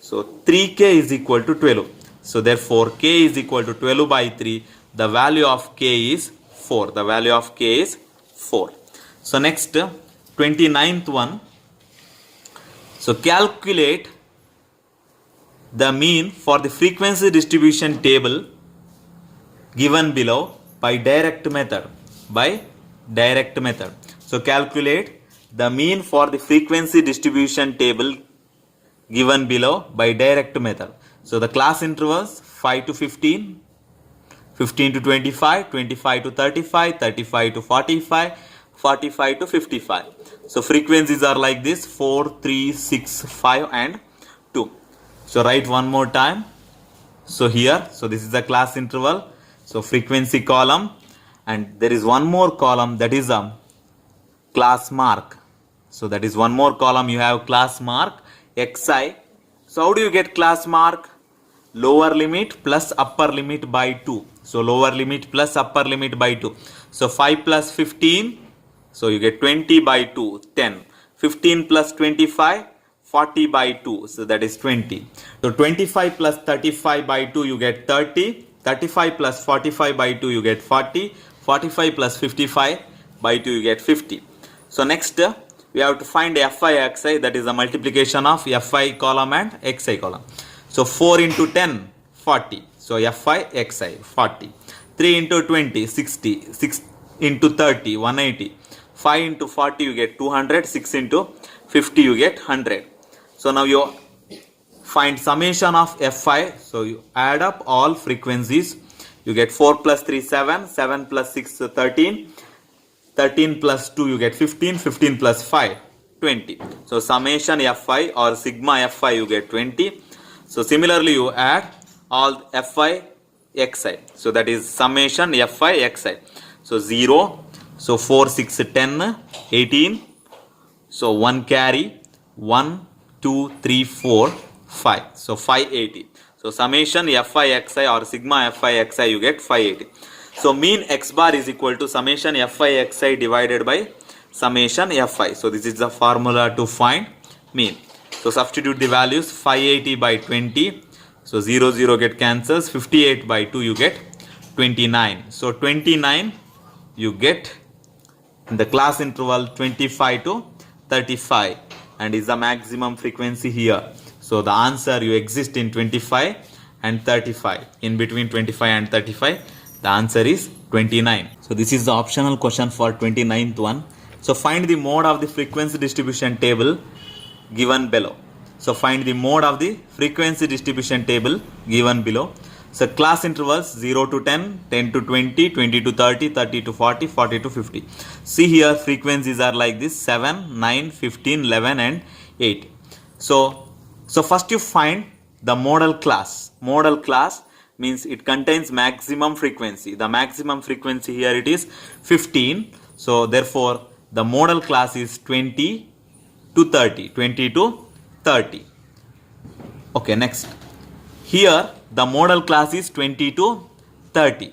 so 3k is equal to 12. So therefore k is equal to 12 by 3, the value of k is 4, the value of k is 4. So next 29th one, so calculate the mean for the frequency distribution table given below by direct method, So calculate the mean for the frequency distribution table given below by direct method. So the class intervals 5 to 15, 15 to 25, 25 to 35, 35 to 45, 45 to 55. So frequencies are like this: 4, 3, 6, 5 and 2. So write one more time. So here, so this is the class interval, so frequency column, and there is one more column, that is class mark. So that is one more column, you have class mark xi. So how do you get class mark? Lower limit plus upper limit by 2. So lower limit plus upper limit by 2. So 5 plus 15, so you get 20 by 2, 10. 15 plus 25, 40 by 2, so that is 20. So 25 plus 35 by 2 you get 30. 35 plus 45 by 2 you get 40. 45 plus 55 by 2 you get 50. So next we have to find fi xi, that is the multiplication of fi column and xi column. So 4 into 10, 40. So fi xi, 40. 3 into 20, 60. 6 into 30, 180. 5 into 40 you get 200. 6 into 50 you get 100. So now you find summation of fi. So you add up all frequencies. You get 4 plus 3, 7. 7 plus 6, 13. 13 plus 2 you get 15. 15 plus 5, 20. So summation fi or sigma fi you get 20. So similarly you add all fi xi. So that is summation fi xi. So 0. So 4, 6, 10, 18. So 1 carry. 1, 2, 3, 4, 5. So 580. So summation fi xi or sigma fi xi you get 580. So mean x bar is equal to summation fi xi divided by summation fi. So this is the formula to find mean. So substitute the values. 580 by 20. So 0, 0 get cancels. 58 by 2 you get 29. So 29 you get in the class interval 25 to 35 and is the maximum frequency here. So the answer you exist in 25 and 35. In between 25 and 35 the answer is 29. So this is the optional question for 29th one. So find the mode of the frequency distribution table given below. So find the mode of the frequency distribution table given below. So class intervals 0 to 10, 10 to 20, 20 to 30, 30 to 40, 40 to 50. See here frequencies are like this 7, 9, 15, 11 and 8. So first you find the modal class. Modal class means it contains maximum frequency. The maximum frequency here it is 15. So therefore the modal class is 20 to 30. 20 to 30. Okay, next. Here the modal class is 20 to 30.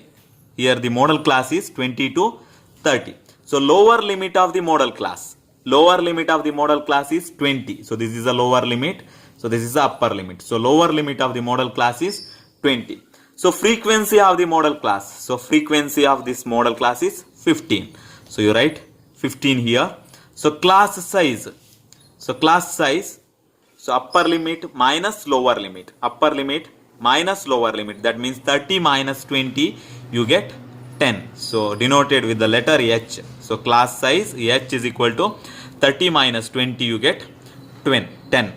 Here the modal class is 20 to 30. So lower limit of the modal class. Lower limit of the modal class is 20. So this is a lower limit. So this is the upper limit. So lower limit of the modal class is 20. So frequency of the modal class. So frequency of this modal class is 15. So you write 15 here. So class size. So class size. So upper limit minus lower limit. Upper limit minus lower limit. That means 30 minus 20 you get 10. So denoted with the letter H. So class size H is equal to 30 minus 20 you get 10.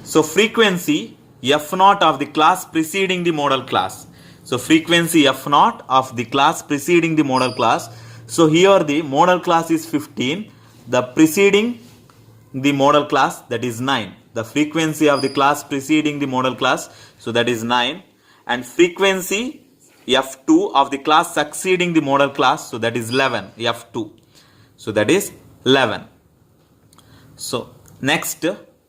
So frequency F0 of the class preceding the modal class. So frequency F0 of the class preceding the modal class. So here the modal class is 15. The preceding the modal class, that is 9. The frequency of the class preceding the modal class, so that is 9. And frequency F2 of the class succeeding the modal class, so that is 11. F2. So that is 11. So next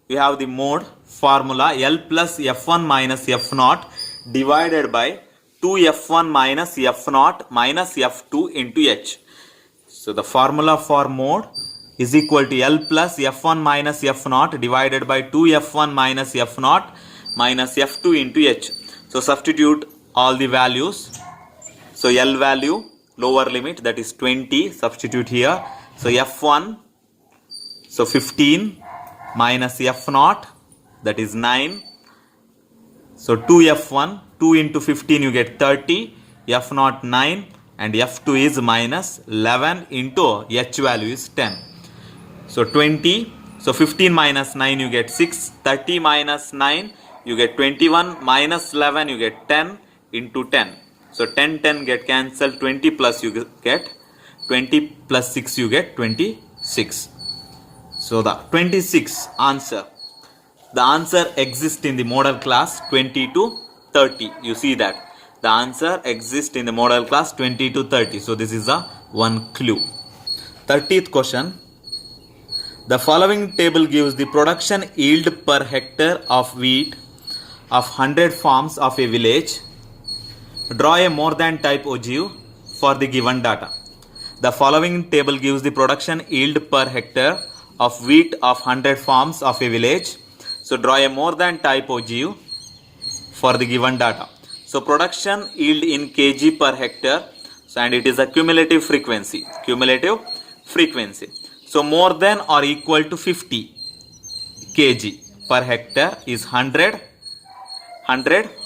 we have the mode formula L plus F1 minus F0 divided by 2F1 minus F0 minus F2 into H. So the formula for mode is equal to L plus F1 minus F0 divided by 2F1 minus F0 minus F2 into H. So substitute all the values. So L value, lower limit, that is 20, substitute here. So F1, so 15 minus F0, that is 9. So 2F1, 2 into 15 you get 30, F0 9 and F2 is minus 11 into H value is 10. So 20, so 15 minus 9 you get 6, 30 minus 9 you get 21, minus 11 you get 10 into 10. So 10 get cancelled, 20 plus you get 20 plus 6 you get 26. So the 26 answer. The answer exists in the modal class 20 to 30. You see that. The answer exists in the modal class 20 to 30. So this is a one clue. 30th question. The following table gives the production yield per hectare of wheat of 100 farms of a village. Draw a more than type ogive for the given data. The following table gives the production yield per hectare of wheat of 100 farms of a village. So draw a more than type ogive for the given data. So production yield in kg per hectare. So and it is a cumulative frequency. Cumulative frequency. So more than or equal to 50 kg per hectare is 100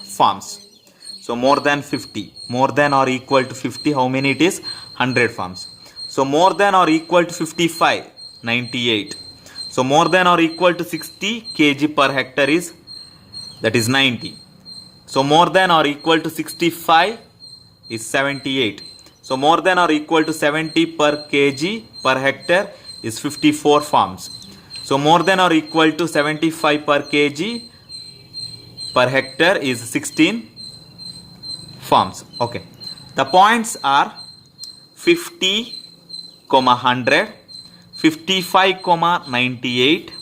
farms. So more than 50, more than or equal to 50, how many it is? 100 farms. So more than or equal to 55, 98. So more than or equal to 60 kg per hectare is, that is 90. So more than or equal to 65 is 78. So more than or equal to 70 per kg per hectare is 54 farms. So more than or equal to 75 per kg per hectare is 16 farms. Okay. The points are 50, 100, 55, 98,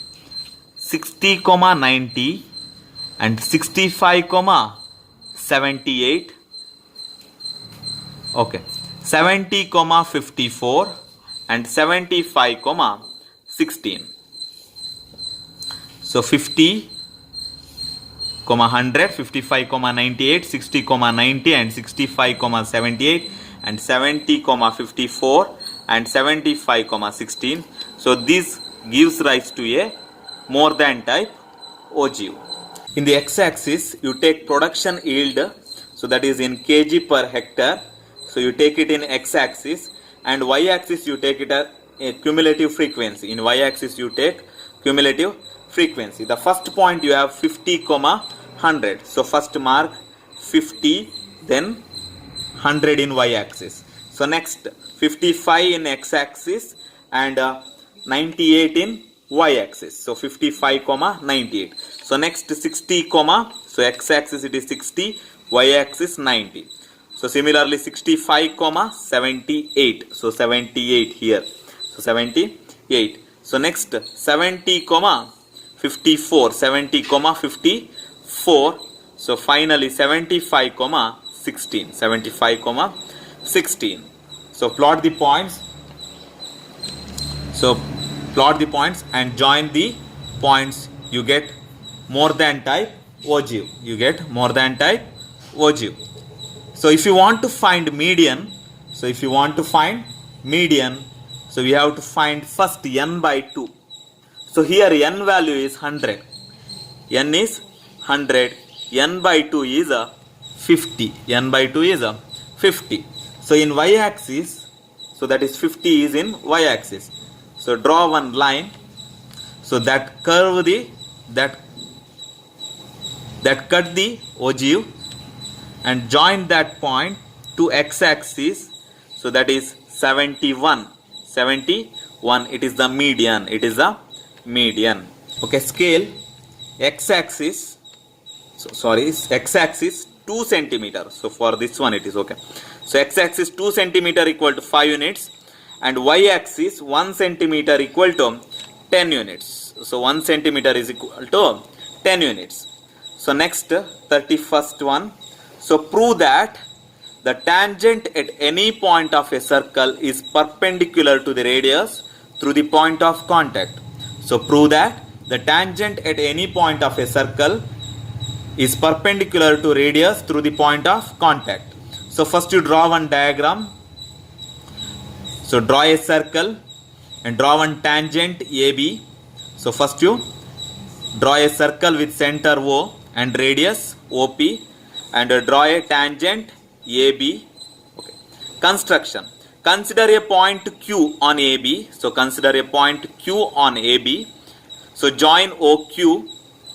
60, 90 and 65, 78. Okay. 70, 54 and 75, 16. So 50, 100, 55, 98, 60, 90 and 65, 78 and 70, 54 and 75, 16. So this gives rise to a more than type ogive. In the x-axis, you take production yield, so that is in kg per hectare. So you take it in x-axis, and y-axis you take it as a cumulative frequency. In y-axis you take cumulative frequency. The first point you have 50, 100. So first mark 50, then 100 in y-axis. So next 55 in x-axis and 98 in y-axis. So 55, 98. So next 60, so x-axis it is 60, y-axis 90. So similarly 65, 78. So 78 here. So 78. So next 70, 54. 70, 54. So finally 75, 16. 75, 16. So plot the points. So plot the points and join the points. You get more than type ogive. You get more than type ogive. So if you want to find median, so we have to find first n by 2. So here n value is 100. N is 100. N by 2 is 50. N by 2 is 50. So in y-axis, so that is 50 is in y-axis. So draw one line. So that curve that cut the ogive and join that point to x-axis. So that is 71. 71. It is the median. It is the median. Okay, scale x-axis. X-axis 2 centimeter. So for this one it is okay. So x-axis 2 centimeter equal to 5 units and y-axis 1 centimeter equal to 10 units. So 1 centimeter is equal to 10 units. So next 31st one. So prove that the tangent at any point of a circle is perpendicular to the radius through the point of contact. So prove that the tangent at any point of a circle is perpendicular to radius through the point of contact. So first you draw one diagram. So draw a circle and draw one tangent AB. So first you draw a circle with center O and radius OP and draw a tangent AB. Okay. Construction. Consider a point Q on AB. So consider a point Q on AB. So join OQ.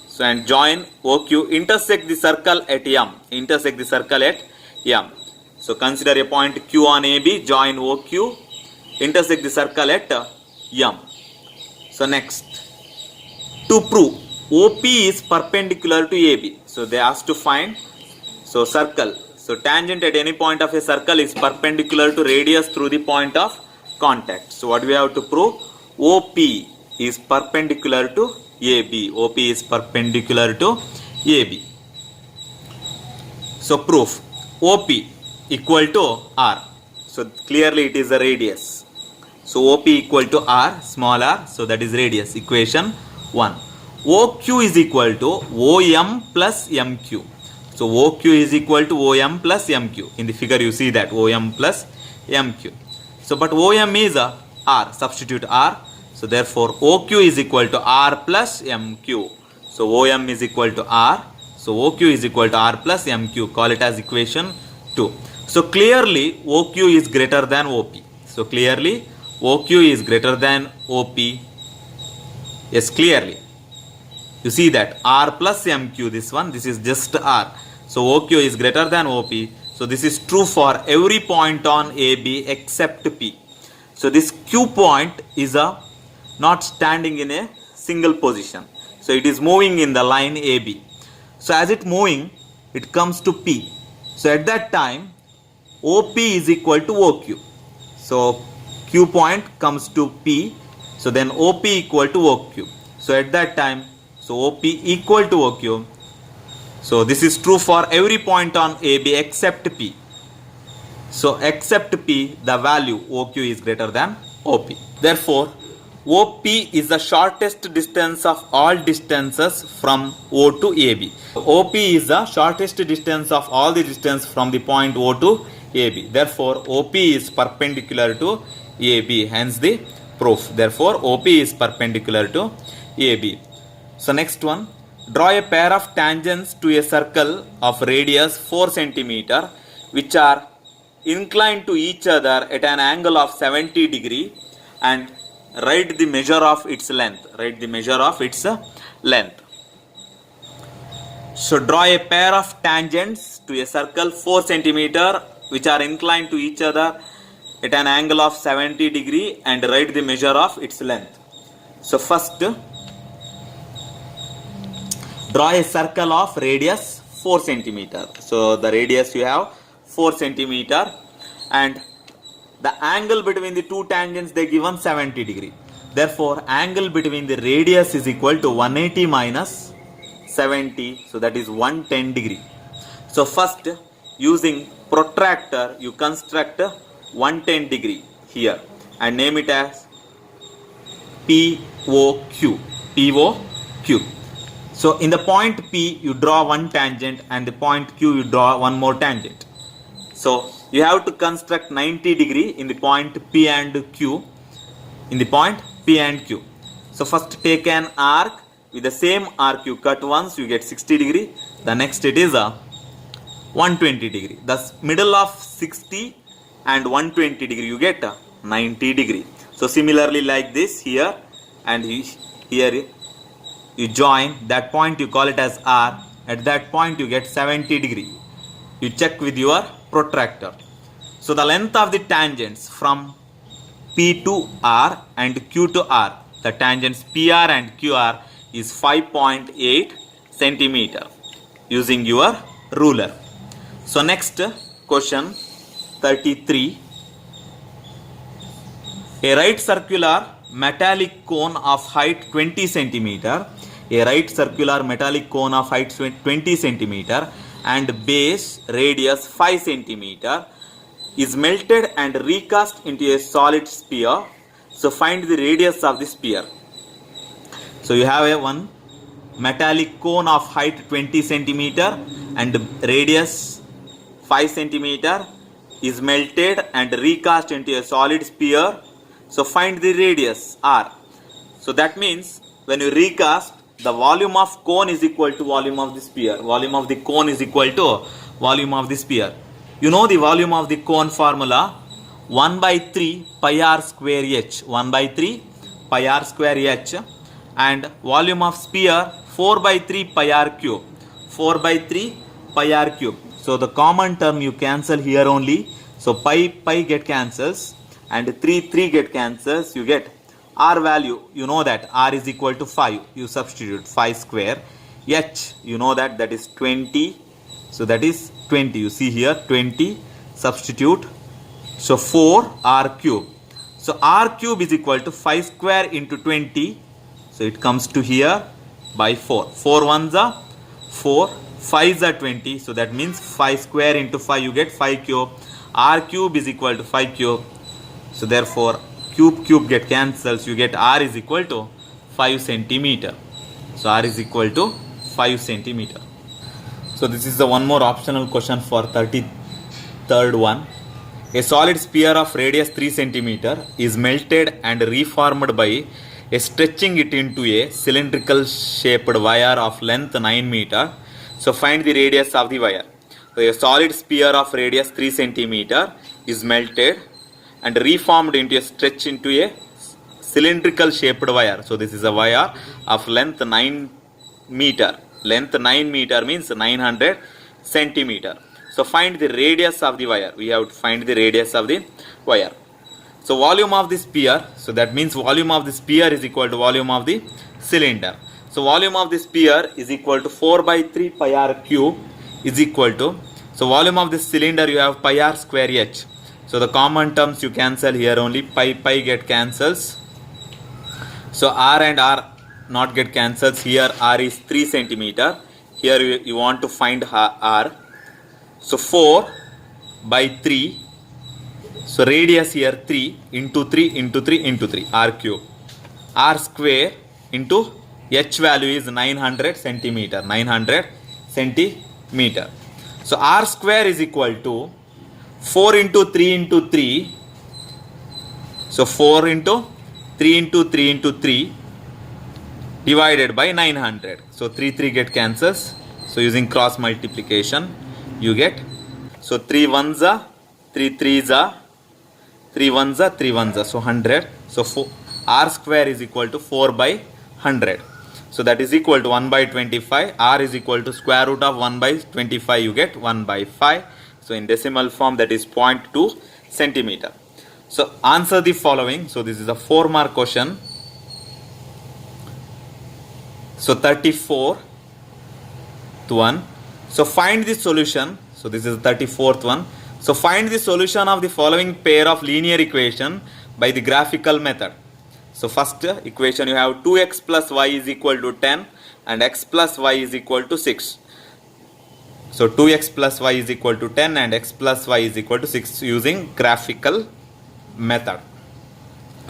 So and join OQ. Intersect the circle at M. Intersect the circle at M. So consider a point Q on AB. Join OQ. Intersect the circle at M. So next, to prove OP is perpendicular to AB. So they asked to find, so circle. So tangent at any point of a circle is perpendicular to radius through the point of contact. So what we have to prove? OP is perpendicular to AB. OP is perpendicular to AB. So proof. OP equal to R. So clearly it is a radius. So OP equal to R, small r, so that is radius, equation 1. OQ is equal to OM plus MQ. So OQ is equal to OM plus MQ. In the figure you see that OM plus MQ. So but OM is a R, substitute R. So therefore OQ is equal to R plus MQ. So OM is equal to R. So OQ is equal to R plus MQ. Call it as equation 2. So clearly OQ is greater than OP. So clearly OQ is greater than OP. Yes, clearly. You see that R plus MQ, this one, this is just R. So OQ is greater than OP. So this is true for every point on AB except P. So this Q point is not standing in a single position. So it is moving in the line AB. So as it moving, it comes to P. So at that time, OP is equal to OQ. So Q point comes to P. So then OP equal to OQ. So at that time, so OP equal to OQ. So this is true for every point on AB except P. So except P, the value OQ is greater than OP. Therefore, OP is the shortest distance of all distances from O to AB. OP is the shortest distance of all the distance from the point O to AB. Therefore, OP is perpendicular to AB. Hence the proof. Therefore, OP is perpendicular to AB. So next one. Draw a pair of tangents to a circle of radius 4 cm which are inclined to each other at an angle of 70 degree and write the measure of its length. Write the measure of its length. So draw a pair of tangents to a circle 4 cm which are inclined to each other at an angle of 70 degree and write the measure of its length. So first, draw a circle of radius 4 cm. So the radius you have 4 cm and the angle between the two tangents they given 70 degree. Therefore, angle between the radius is equal to 180 minus 70. So that is 110 degree. So first, using protractor, you construct 110 degree here and name it as POQ. POQ. So in the point P, you draw one tangent and the point Q, you draw one more tangent. So you have to construct 90 degree in the point P and Q. In the point P and Q. So first take an arc with the same arc you cut once, you get 60 degree. The next it is a 120 degree. Thus middle of 60 and 120 degree you get 90 degree. So similarly like this here and here you join that point, you call it as R. At that point you get 70 degree. You check with your protractor. So the length of the tangents from P to R and Q to R, the tangents PR and QR is 5.8 centimeter using your ruler. So next question 33. A right circular metallic cone of height 20 centimeter, a right circular metallic cone of height 20 centimeter and base radius 5 centimeter is melted and recast into a solid sphere. So find the radius of the sphere. So you have a one metallic cone of height 20 centimeter and radius 5 centimeter is melted and recast into a solid sphere. So find the radius R. So that means when you recast, the volume of cone is equal to volume of the sphere. Volume of the cone is equal to volume of the sphere. You know the volume of the cone formula, 1 by 3 pi r square h. 1 by 3 pi r square h. And volume of sphere 4 by 3 pi r cube. 4 by 3 pi r cube. So the common term you cancel here only. So pi get cancels and 3 get cancels. You get R value. You know that R is equal to 5. You substitute 5 square. H you know that is 20. So that is 20. You see here 20. Substitute. So 4 R cube. So R cube is equal to 5 square into 20. So it comes to here by 4. 4 ones are 4. 5s are 20. So that means 5 square into 5 you get 5 cube. R cube is equal to 5 cube. So therefore cube get cancels. You get R is equal to 5 centimeter. So R is equal to 5 centimeter. So this is the one more optional question for 33rd one. A solid sphere of radius 3 centimeter is melted and reformed by stretching it into a cylindrical shaped wire of length 9 meter. So find the radius of the wire. So a solid sphere of radius 3 centimeter is melted and reformed into a stretch into a cylindrical shaped wire. So this is a wire of length 9 meter. Length 9 meter means 900 centimeter. So find the radius of the wire. We have to find the radius of the wire. So volume of the sphere. So that means volume of the sphere is equal to volume of the cylinder. So volume of the sphere is equal to 4 by 3 pi r cube is equal to. So volume of the cylinder you have pi r square h. So the common terms you cancel here only. Pi get cancels. So R and R not get cancels. Here R is 3 centimeter. Here you want to find R. So 4 by 3. So radius here 3 into 3 into 3 into 3 R cube. r square into h value is 900 centimeter. 900 centimeter. So r square is equal to 4 into 3 into 3. So 4 into 3 into 3 into 3 divided by 900. So 3 get cancels. So using cross multiplication you get. So 3 ones are 3 3s are 3 ones are 3 ones are. So 100. So r square is equal to 4 by 100. So that is equal to 1 by 25. R is equal to square root of 1 by 25. You get 1 by 5. So in decimal form that is 0.2 centimeter. So answer the following. So this is a 4-mark question. So 34th one. So find the solution. So this is the 34th one. So find the solution of the following pair of linear equation by the graphical method. So first equation you have 2x plus y is equal to 10 and x plus y is equal to 6. So 2x plus y is equal to 10 and x plus y is equal to 6 using graphical method.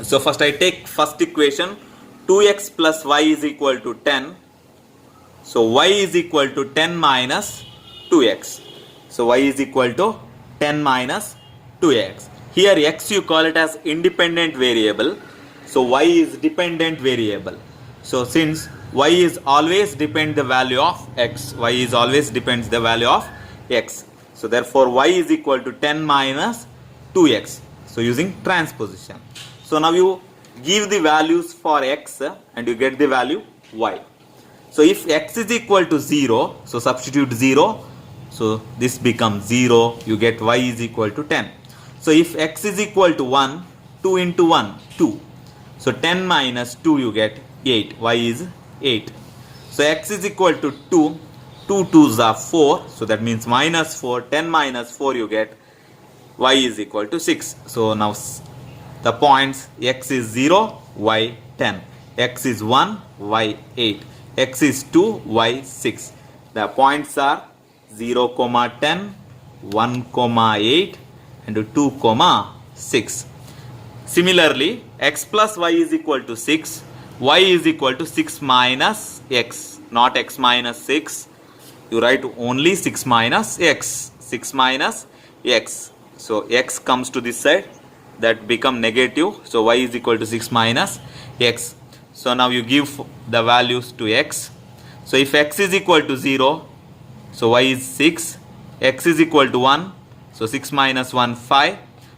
So first I take first equation, 2x plus y is equal to 10. So y is equal to 10 minus 2x. So y is equal to 10 minus 2x. Here x you call it as independent variable. So y is dependent variable. So since y is always depend the value of x, y is always depends the value of x. So therefore y is equal to 10 minus 2x. So using transposition. So now you give the values for x and you get the value y. So if x is equal to 0, so substitute 0. So this becomes 0. You get y is equal to 10. So if x is equal to 1, 2 into 1, 2. So 10 minus 2 you get 8. Y is 8. So x is equal to 2. 2 2s are 4. So that means minus 4. 10 minus 4 you get y is equal to 6. So now the points x is 0, y 10. X is 1, y 8. X is 2, y 6. The points are 0, 10, 1, 8 and 2, 6. Similarly, x plus y is equal to 6. Y is equal to 6 minus x. Not x minus 6. You write only 6 minus x. 6 minus x. So x comes to this side. That become negative. So y is equal to 6 minus x. So now you give the values to x. So if x is equal to 0. So y is 6. X is equal to 1. So 6 minus 1, 5.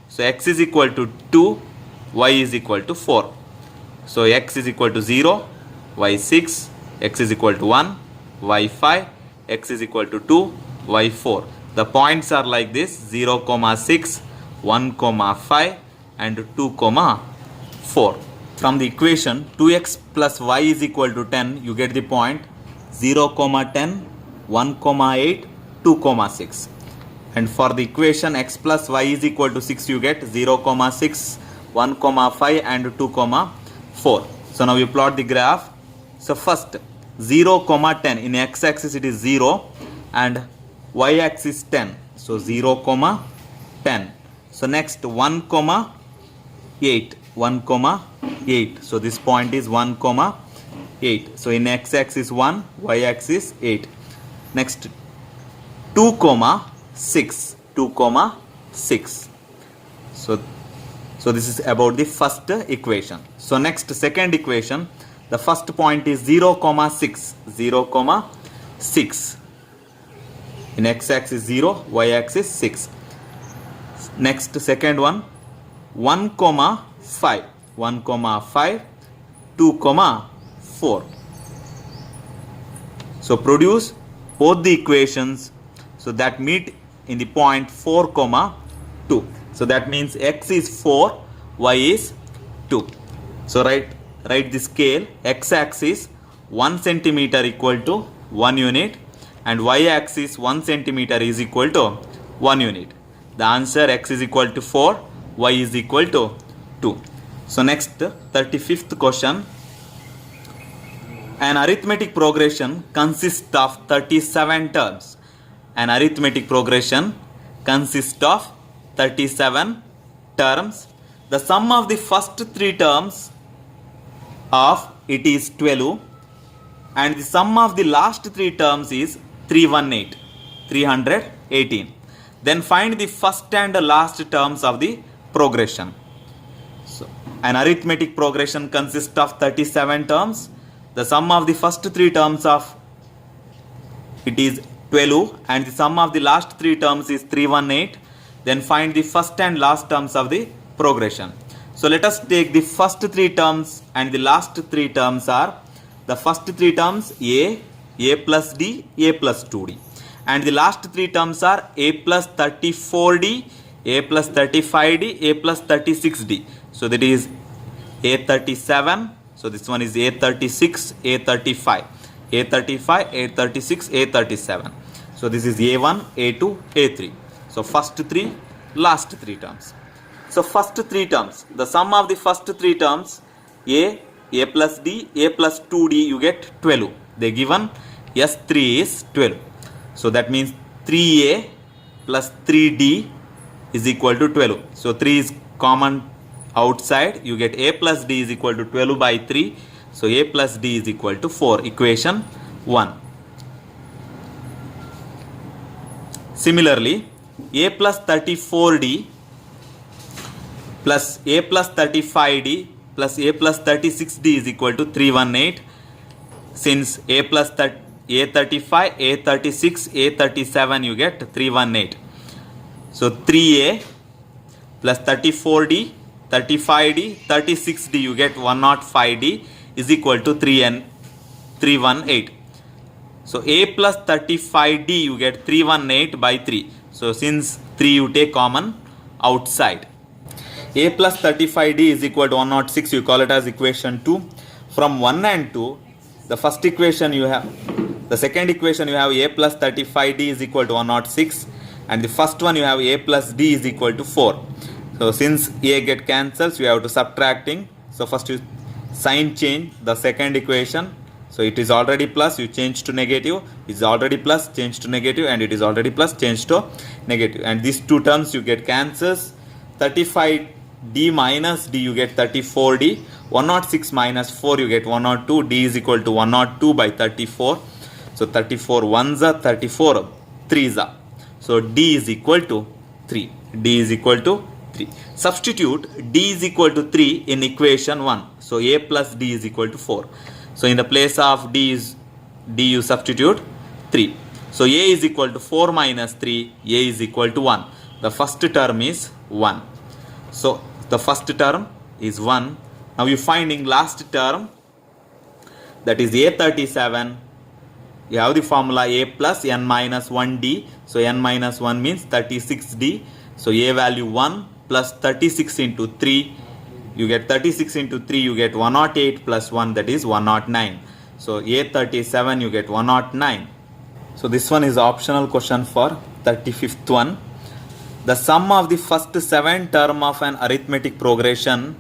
So x is equal to 2. Y is equal to 4. So x is equal to 0, y 6, x is equal to 1, y 5, x is equal to 2, y 4. The points are like this: 0, 6, 1, 5 and 2, 4. From the equation 2x plus y is equal to 10, you get the point 0, 10, 1, 8, 2, 6. And for the equation x plus y is equal to 6, you get 0, 6, 1, 5 and 2, 4. So now you plot the graph. So first 0, 10. In x-axis it is 0 and y-axis 10. So 0, 10. So next 1, 8. 1, 8. So this point is 1, 8. So in x-axis 1, y-axis 8. Next 2, 6. 2, 6. So this is about the first equation. So next second equation, the first point is 0, 6. 0, 6. In x-axis 0, y-axis 6. Next second one, 1, 5. 1, 5, 2, 4. So produce both the equations so that meet in the point 4, 2. So that means x is 4, y is 2. So write the scale. X-axis 1 centimeter equal to 1 unit and y-axis 1 centimeter is equal to 1 unit. The answer: x is equal to 4, y is equal to 2. So next 35th question. An arithmetic progression consists of 37 terms. An arithmetic progression consists of 37 terms. The sum of the first 3 terms of it is 12 and the sum of the last three terms is 318. Then find the first and last terms of the progression. So an arithmetic progression consists of 37 terms. The sum of the first three terms of it is 12 and the sum of the last three terms is 318. Then find the first and last terms of the progression. So let us take the first three terms and the last three terms are the first three terms a plus d, a plus 2d. And the last three terms are a plus 34d, a plus 35d, a plus 36d. So that is a37. So this one is a36, a35, a35, a36, a37. So this is a1, a2, a3. So first three, last three terms. So first three terms, the sum of the first three terms a plus d, a plus 2d, you get 12. They given s3 is 12. So that means 3a plus 3d is equal to 12. So 3 is common outside. You get a plus d is equal to 12 by 3. So a plus d is equal to 4. Equation 1. Similarly, a plus 34d plus a plus 35d plus a plus 36d is equal to 318. Since a plus a35, a36, a37 you get 318. So 3a plus 34d, 35d, 36d you get 105d is equal to 318. So a plus 35d you get 318 by 3. So since 3 you take common outside. A plus 35d is equal to 106, you call it as equation 2. From 1 and 2, the first equation you have, the second equation you have a plus 35d is equal to 106 and the first one you have a plus d is equal to 4. So since a get cancels, you have to subtracting. So first you sign change the second equation. So it is already plus, you change to negative, it is already plus, change to negative, and it is already plus, change to negative. And these two terms you get cancels. 35d minus d you get 34d, 106 minus 4 you get 102, d is equal to 102 by 34. So 34 ones are 34 threes are. So d is equal to 3. D is equal to 3. Substitute d is equal to 3 in equation 1. So a plus d is equal to 4. So in the place of d you substitute 3. So a is equal to 4 minus 3, a is equal to 1. The first term is 1. So the first term is 1. Now you finding last term, that is a37. You have the formula a plus n minus 1d. So n minus 1 means 36d. So a value 1 plus 36 into 3. You get 36 into 3, you get 108 plus 1, that is 109. So a37 you get 109. So this one is optional question for 35th one. The sum of the first 7 term of an arithmetic progression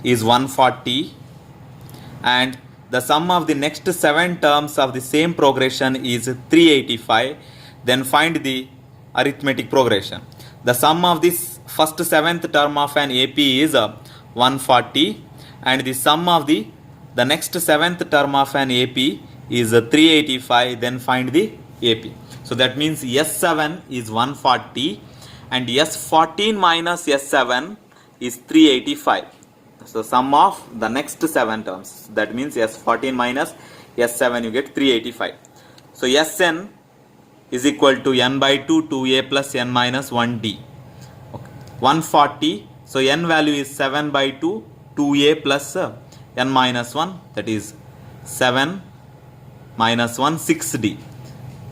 is 140 and the sum of the next 7 terms of the same progression is 385. Then find the arithmetic progression. The sum of this first 7th term of an AP is 140 and the sum of the next 7th term of an AP is 385. Then find the AP. So that means S7 is 140 and S14 minus S7 is 385. So sum of the next 7 terms, that means S14 minus S7 you get 385. So Sn is equal to n by 2 2a plus n minus 1d. Okay. 140. So n value is 7 by 2 2a plus n minus 1, that is 7 minus 1 6d.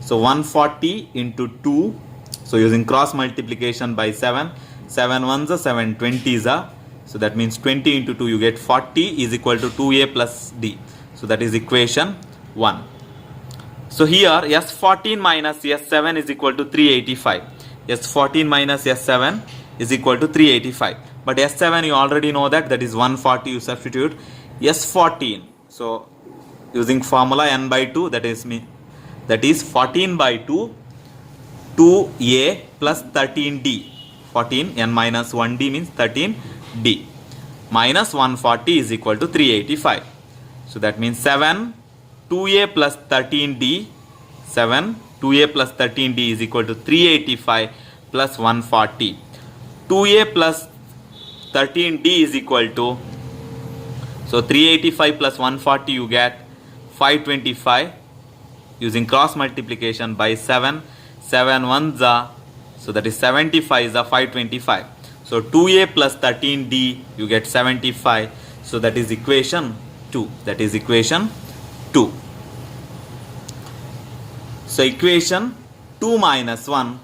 So 140 into 2. So using cross multiplication by 7, 7 ones are 7 20s are. So that means 20 into 2 you get 40 is equal to 2a plus d. So that is equation 1. So here S14 minus S7 is equal to 385. S14 minus S7 is equal to 385. But S7 you already know that is 140, you substitute S14. So using formula n by 2, that is 14 by 2 2a plus 13d. 14 n minus 1d means 13d minus 140 is equal to 385. So that means 7 2a plus 13d, 7 2a plus 13d is equal to 385 plus 140. 2a plus 13d is equal to, so 385 plus 140 you get 525 using cross multiplication by 7. 7 1s are, so that is 75 is a 525. So 2a plus 13d you get 75. So that is equation 2. That is equation 2. So equation 2 minus 1,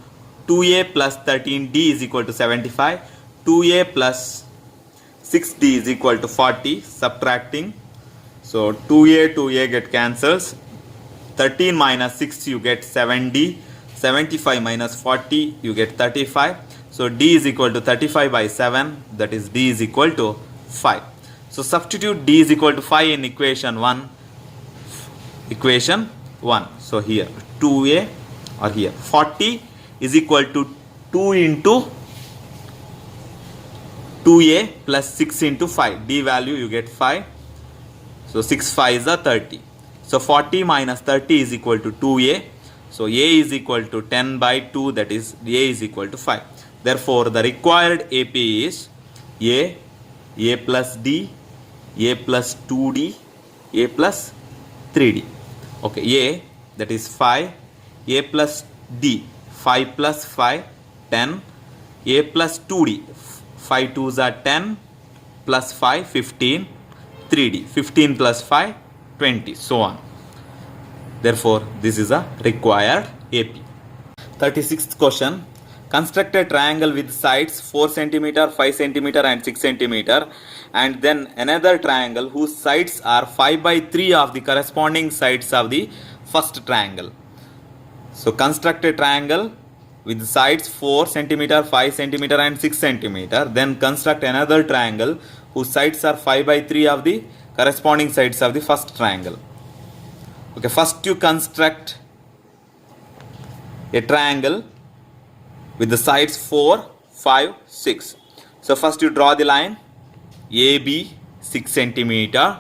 2a plus 13d is equal to 75. 2a plus 6d is equal to 40. Subtracting. So 2a get cancels. 13 minus 6 you get 7d. 75 minus 40 you get 35. So d is equal to 35 by 7. That is d is equal to 5. So substitute d is equal to 5 in equation 1. Equation 1. So here 2a, or here 40 is equal to 2 into 2a plus 6 into 5. D value you get 5. So 6 5 is a 30. So 40 minus 30 is equal to 2a. So a is equal to 10 by 2, that is a is equal to 5. Therefore the required AP is a plus d, a plus 2d, a plus 3d. Okay, a, that is 5, a plus d, 5 plus 5, 10, a plus 2d, 5 2s are 10, plus 5, 15, 3d, 15 plus 5, 20, so on. Therefore, this is a required AP. 36th question. Construct a triangle with sides 4 cm, 5 cm and 6 cm, and then another triangle whose sides are 5 by 3 of the corresponding sides of the first triangle. So construct a triangle with sides 4 cm, 5 cm and 6 cm. Then construct another triangle whose sides are 5 by 3 of the corresponding sides of the first triangle. Okay, first you construct a triangle with the sides 4, 5, 6. So first you draw the line AB 6 cm.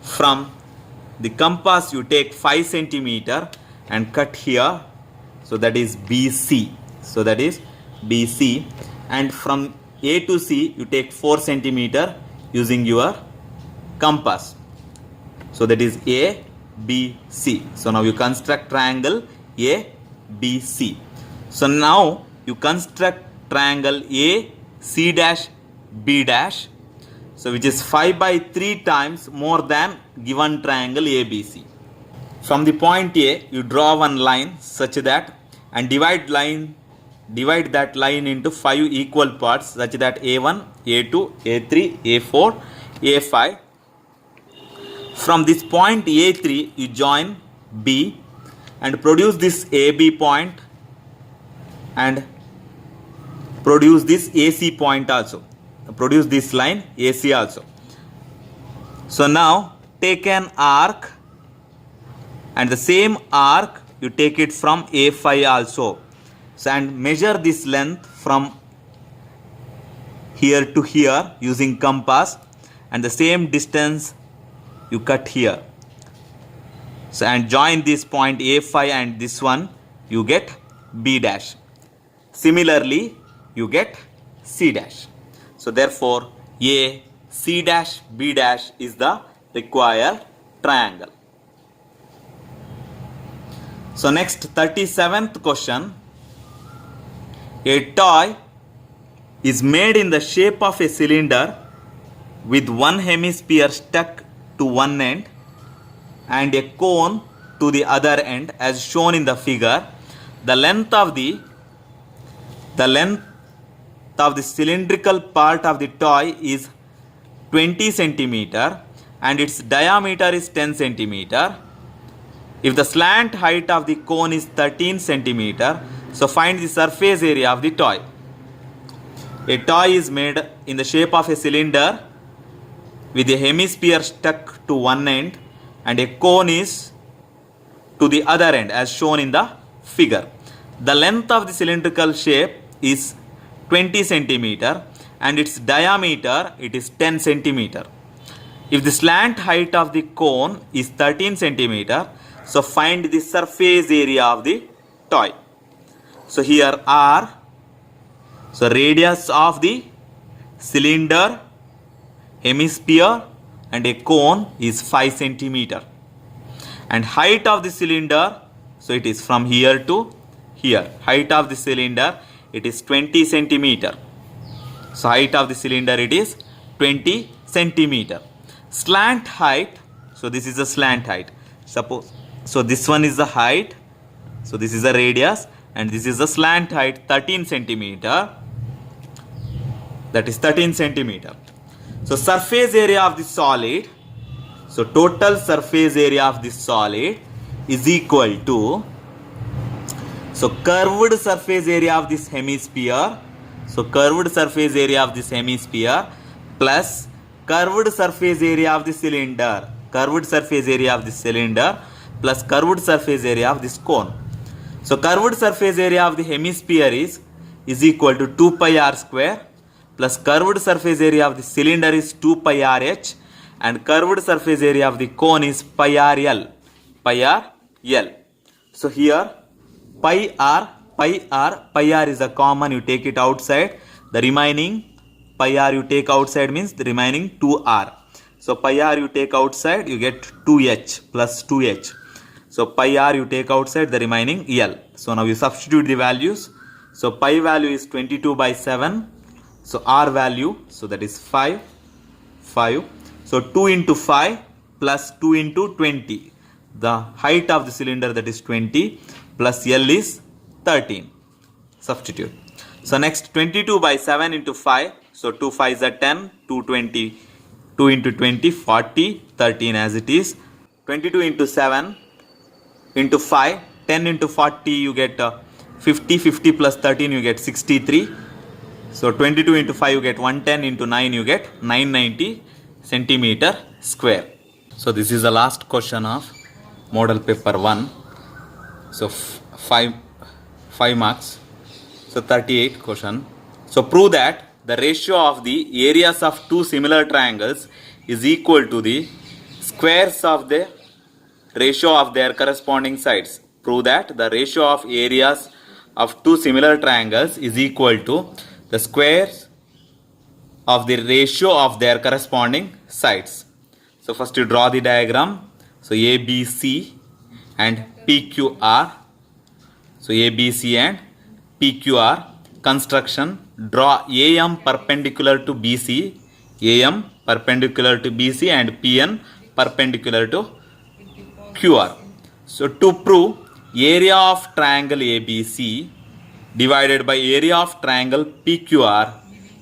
From the compass you take 5 cm and cut here. So that is BC. So that is BC. And from A to C you take 4 cm using your compass. So that is ABC. So now you construct triangle ABC. So now you construct triangle AC dash B dash. So which is 5 by 3 times more than given triangle ABC. From the point A you draw one line such that, and divide that line into 5 equal parts such that A1, A2, A3, A4, A5. From this point A3 you join B and produce this AB point and produce this AC point also. Produce this line AC also. So now take an arc, and the same arc you take it from A5 also. So and measure this length from here to here using compass, and the same distance you cut here. So and join this point A5 and this one, you get B dash. Similarly you get C dash. So therefore A, C dash, B dash is the required triangle. So next 37th question. A toy is made in the shape of a cylinder with one hemisphere stuck to one end and a cone to the other end as shown in the figure. The length of the cylindrical part of the toy is 20 centimeter and its diameter is 10 centimeter. If the slant height of the cone is 13 centimeter, so find the surface area of the toy. A toy is made in the shape of a cylinder with a hemisphere stuck to one end and a cone is to the other end as shown in the figure. The length of the cylindrical shape is 20 centimeter and its diameter it is 10 centimeter. If the slant height of the cone is 13 centimeter, so find the surface area of the toy. So here R, so radius of the cylinder, hemisphere and a cone is 5 centimeter. And height of the cylinder, so it is from here to here. Height of the cylinder, it is 20 centimeter. So height of the cylinder, it is 20 centimeter. Slant height, so this is the slant height. Suppose, so this one is the height, so this is the radius, and this is the slant height, 13 centimeter. That is 13 centimeter. So surface area of the solid, so total surface area of the solid is equal to, so curved surface area of this hemisphere, so curved surface area of this hemisphere plus curved surface area of the cylinder, curved surface area of the cylinder plus curved surface area of this cone. So curved surface area of the hemisphere is equal to 2 pi r square plus curved surface area of the cylinder is 2 pi r h, and curved surface area of the cone is pi r l, pi r l. So here pi r is a common, you take it outside, the remaining pi r you take outside means the remaining 2r. So pi r you take outside, you get 2h plus 2h. So pi r you take outside, the remaining l. So now you substitute the values. So pi value is 22 by 7. So r value, so that is 5. So 2 into 5 plus 2 into 20. The height of the cylinder, that is 20 plus L is 13. Substitute. So next 22 by 7 into 5. So 2 5s are 10, 2 into 20, 40, 13 as it is. 22 into 7 into 5, 10 into 40 you get 50, 50 plus 13 you get 63. So 22 into 5 you get 110, into 9 you get 990 centimeter square. So this is the last question of model paper 1. So 5 marks. So 38 question. So prove that the ratio of the areas of two similar triangles is equal to the squares of the ratio of their corresponding sides. Prove that the ratio of areas of two similar triangles is equal to the squares of the ratio of their corresponding sides. So first you draw the diagram. So ABC and PQR. So ABC and PQR. Construction. Draw AM perpendicular to BC. AM perpendicular to BC and PN perpendicular to QR. So to prove area of triangle ABC divided by area of triangle PQR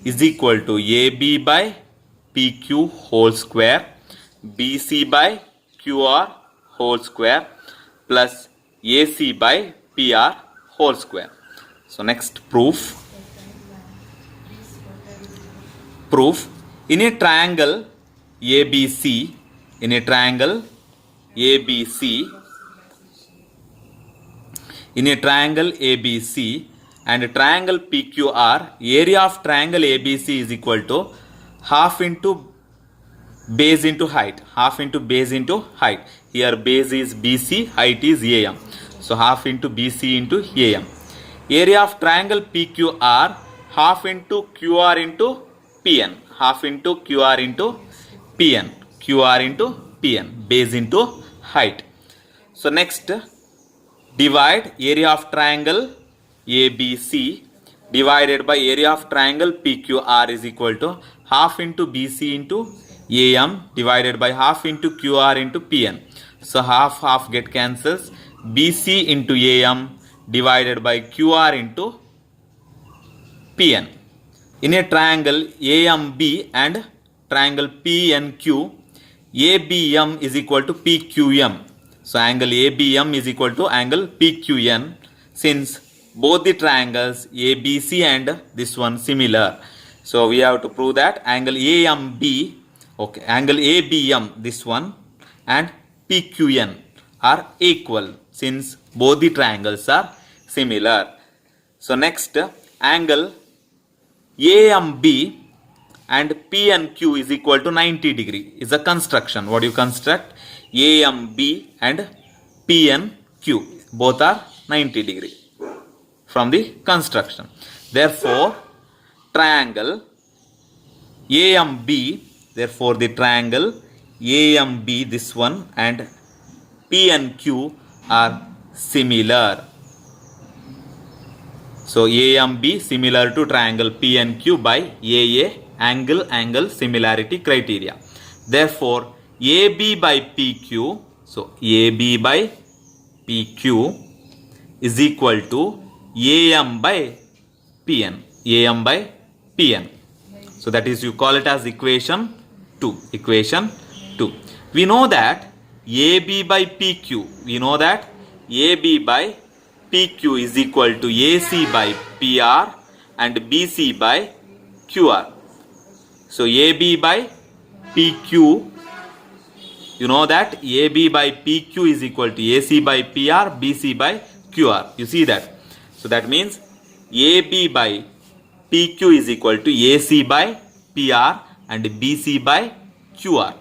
is equal to AB by PQ whole square, BC by QR whole square plus AC by PR whole square. So next proof. In a triangle ABC, in a triangle ABC and a triangle PQR, area of triangle ABC is equal to half into base into height. Half into base into height. Here base is BC, height is AM. So half into BC into AM. Area of triangle PQR, half into QR into PN. Half into QR into PN. QR into PN. Base into height. So next, divide area of triangle ABC divided by area of triangle PQR is equal to half into BC into AM divided by half into QR into PN. So half get cancels. BC into AM divided by QR into PN. In a triangle AMB and triangle PNQ, ABM is equal to PQM. So angle ABM is equal to angle PQN, since both the triangles ABC and this one similar. So we have to prove that angle AMB, okay, angle ABM, this one, and PQN are equal, since both the triangles are similar. So next, angle AMB and P and Q is equal to 90 degree is a construction. What do you construct? AMB and P and Q both are 90 degree from the construction. Therefore, triangle AMB, therefore the triangle AMB, this one, and P and Q are similar. So AMB similar to triangle P and Q by AA angle similarity criteria. Therefore, AB by PQ, so AB by PQ is equal to AM by PN. AM by PN. So that is, you call it as equation 2. Equation 2. We know that AB by PQ. We know that AB by PQ is equal to AC by PR and BC by QR. So AB by PQ, you know that AB by PQ is equal to AC by PR, BC by QR. You see that? So that means AB by PQ is equal to AC by PR and BC by QR.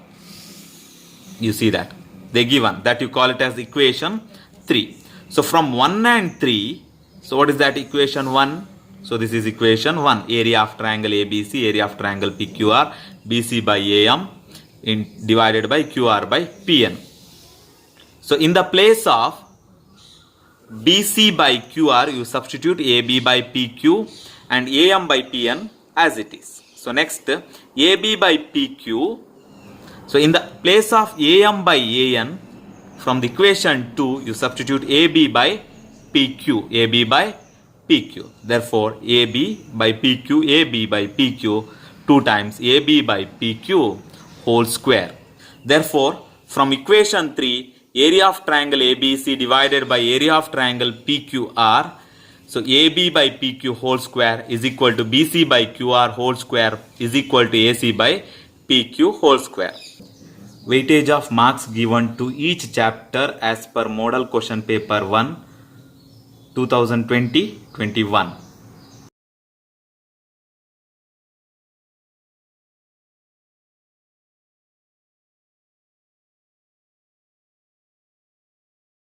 You see that? They given that, you call it as equation 3. So from 1 and 3, so what is that equation 1? So this is equation 1. Area of triangle ABC, area of triangle PQR, BC by AM divided by QR by PN. So in the place of BC by QR, you substitute AB by PQ and AM by PN as it is. So next, AB by PQ. So in the place of AM by AN, from the equation 2, you substitute AB by PQ. AB by PQ. Therefore, AB by PQ, AB by PQ, 2 times AB by PQ whole square. Therefore, from equation 3, area of triangle ABC divided by area of triangle PQR. So AB by PQ whole square is equal to BC by QR whole square is equal to AC by PQ whole square. Weightage of marks given to each chapter as per Model Question Paper 1 2020-21.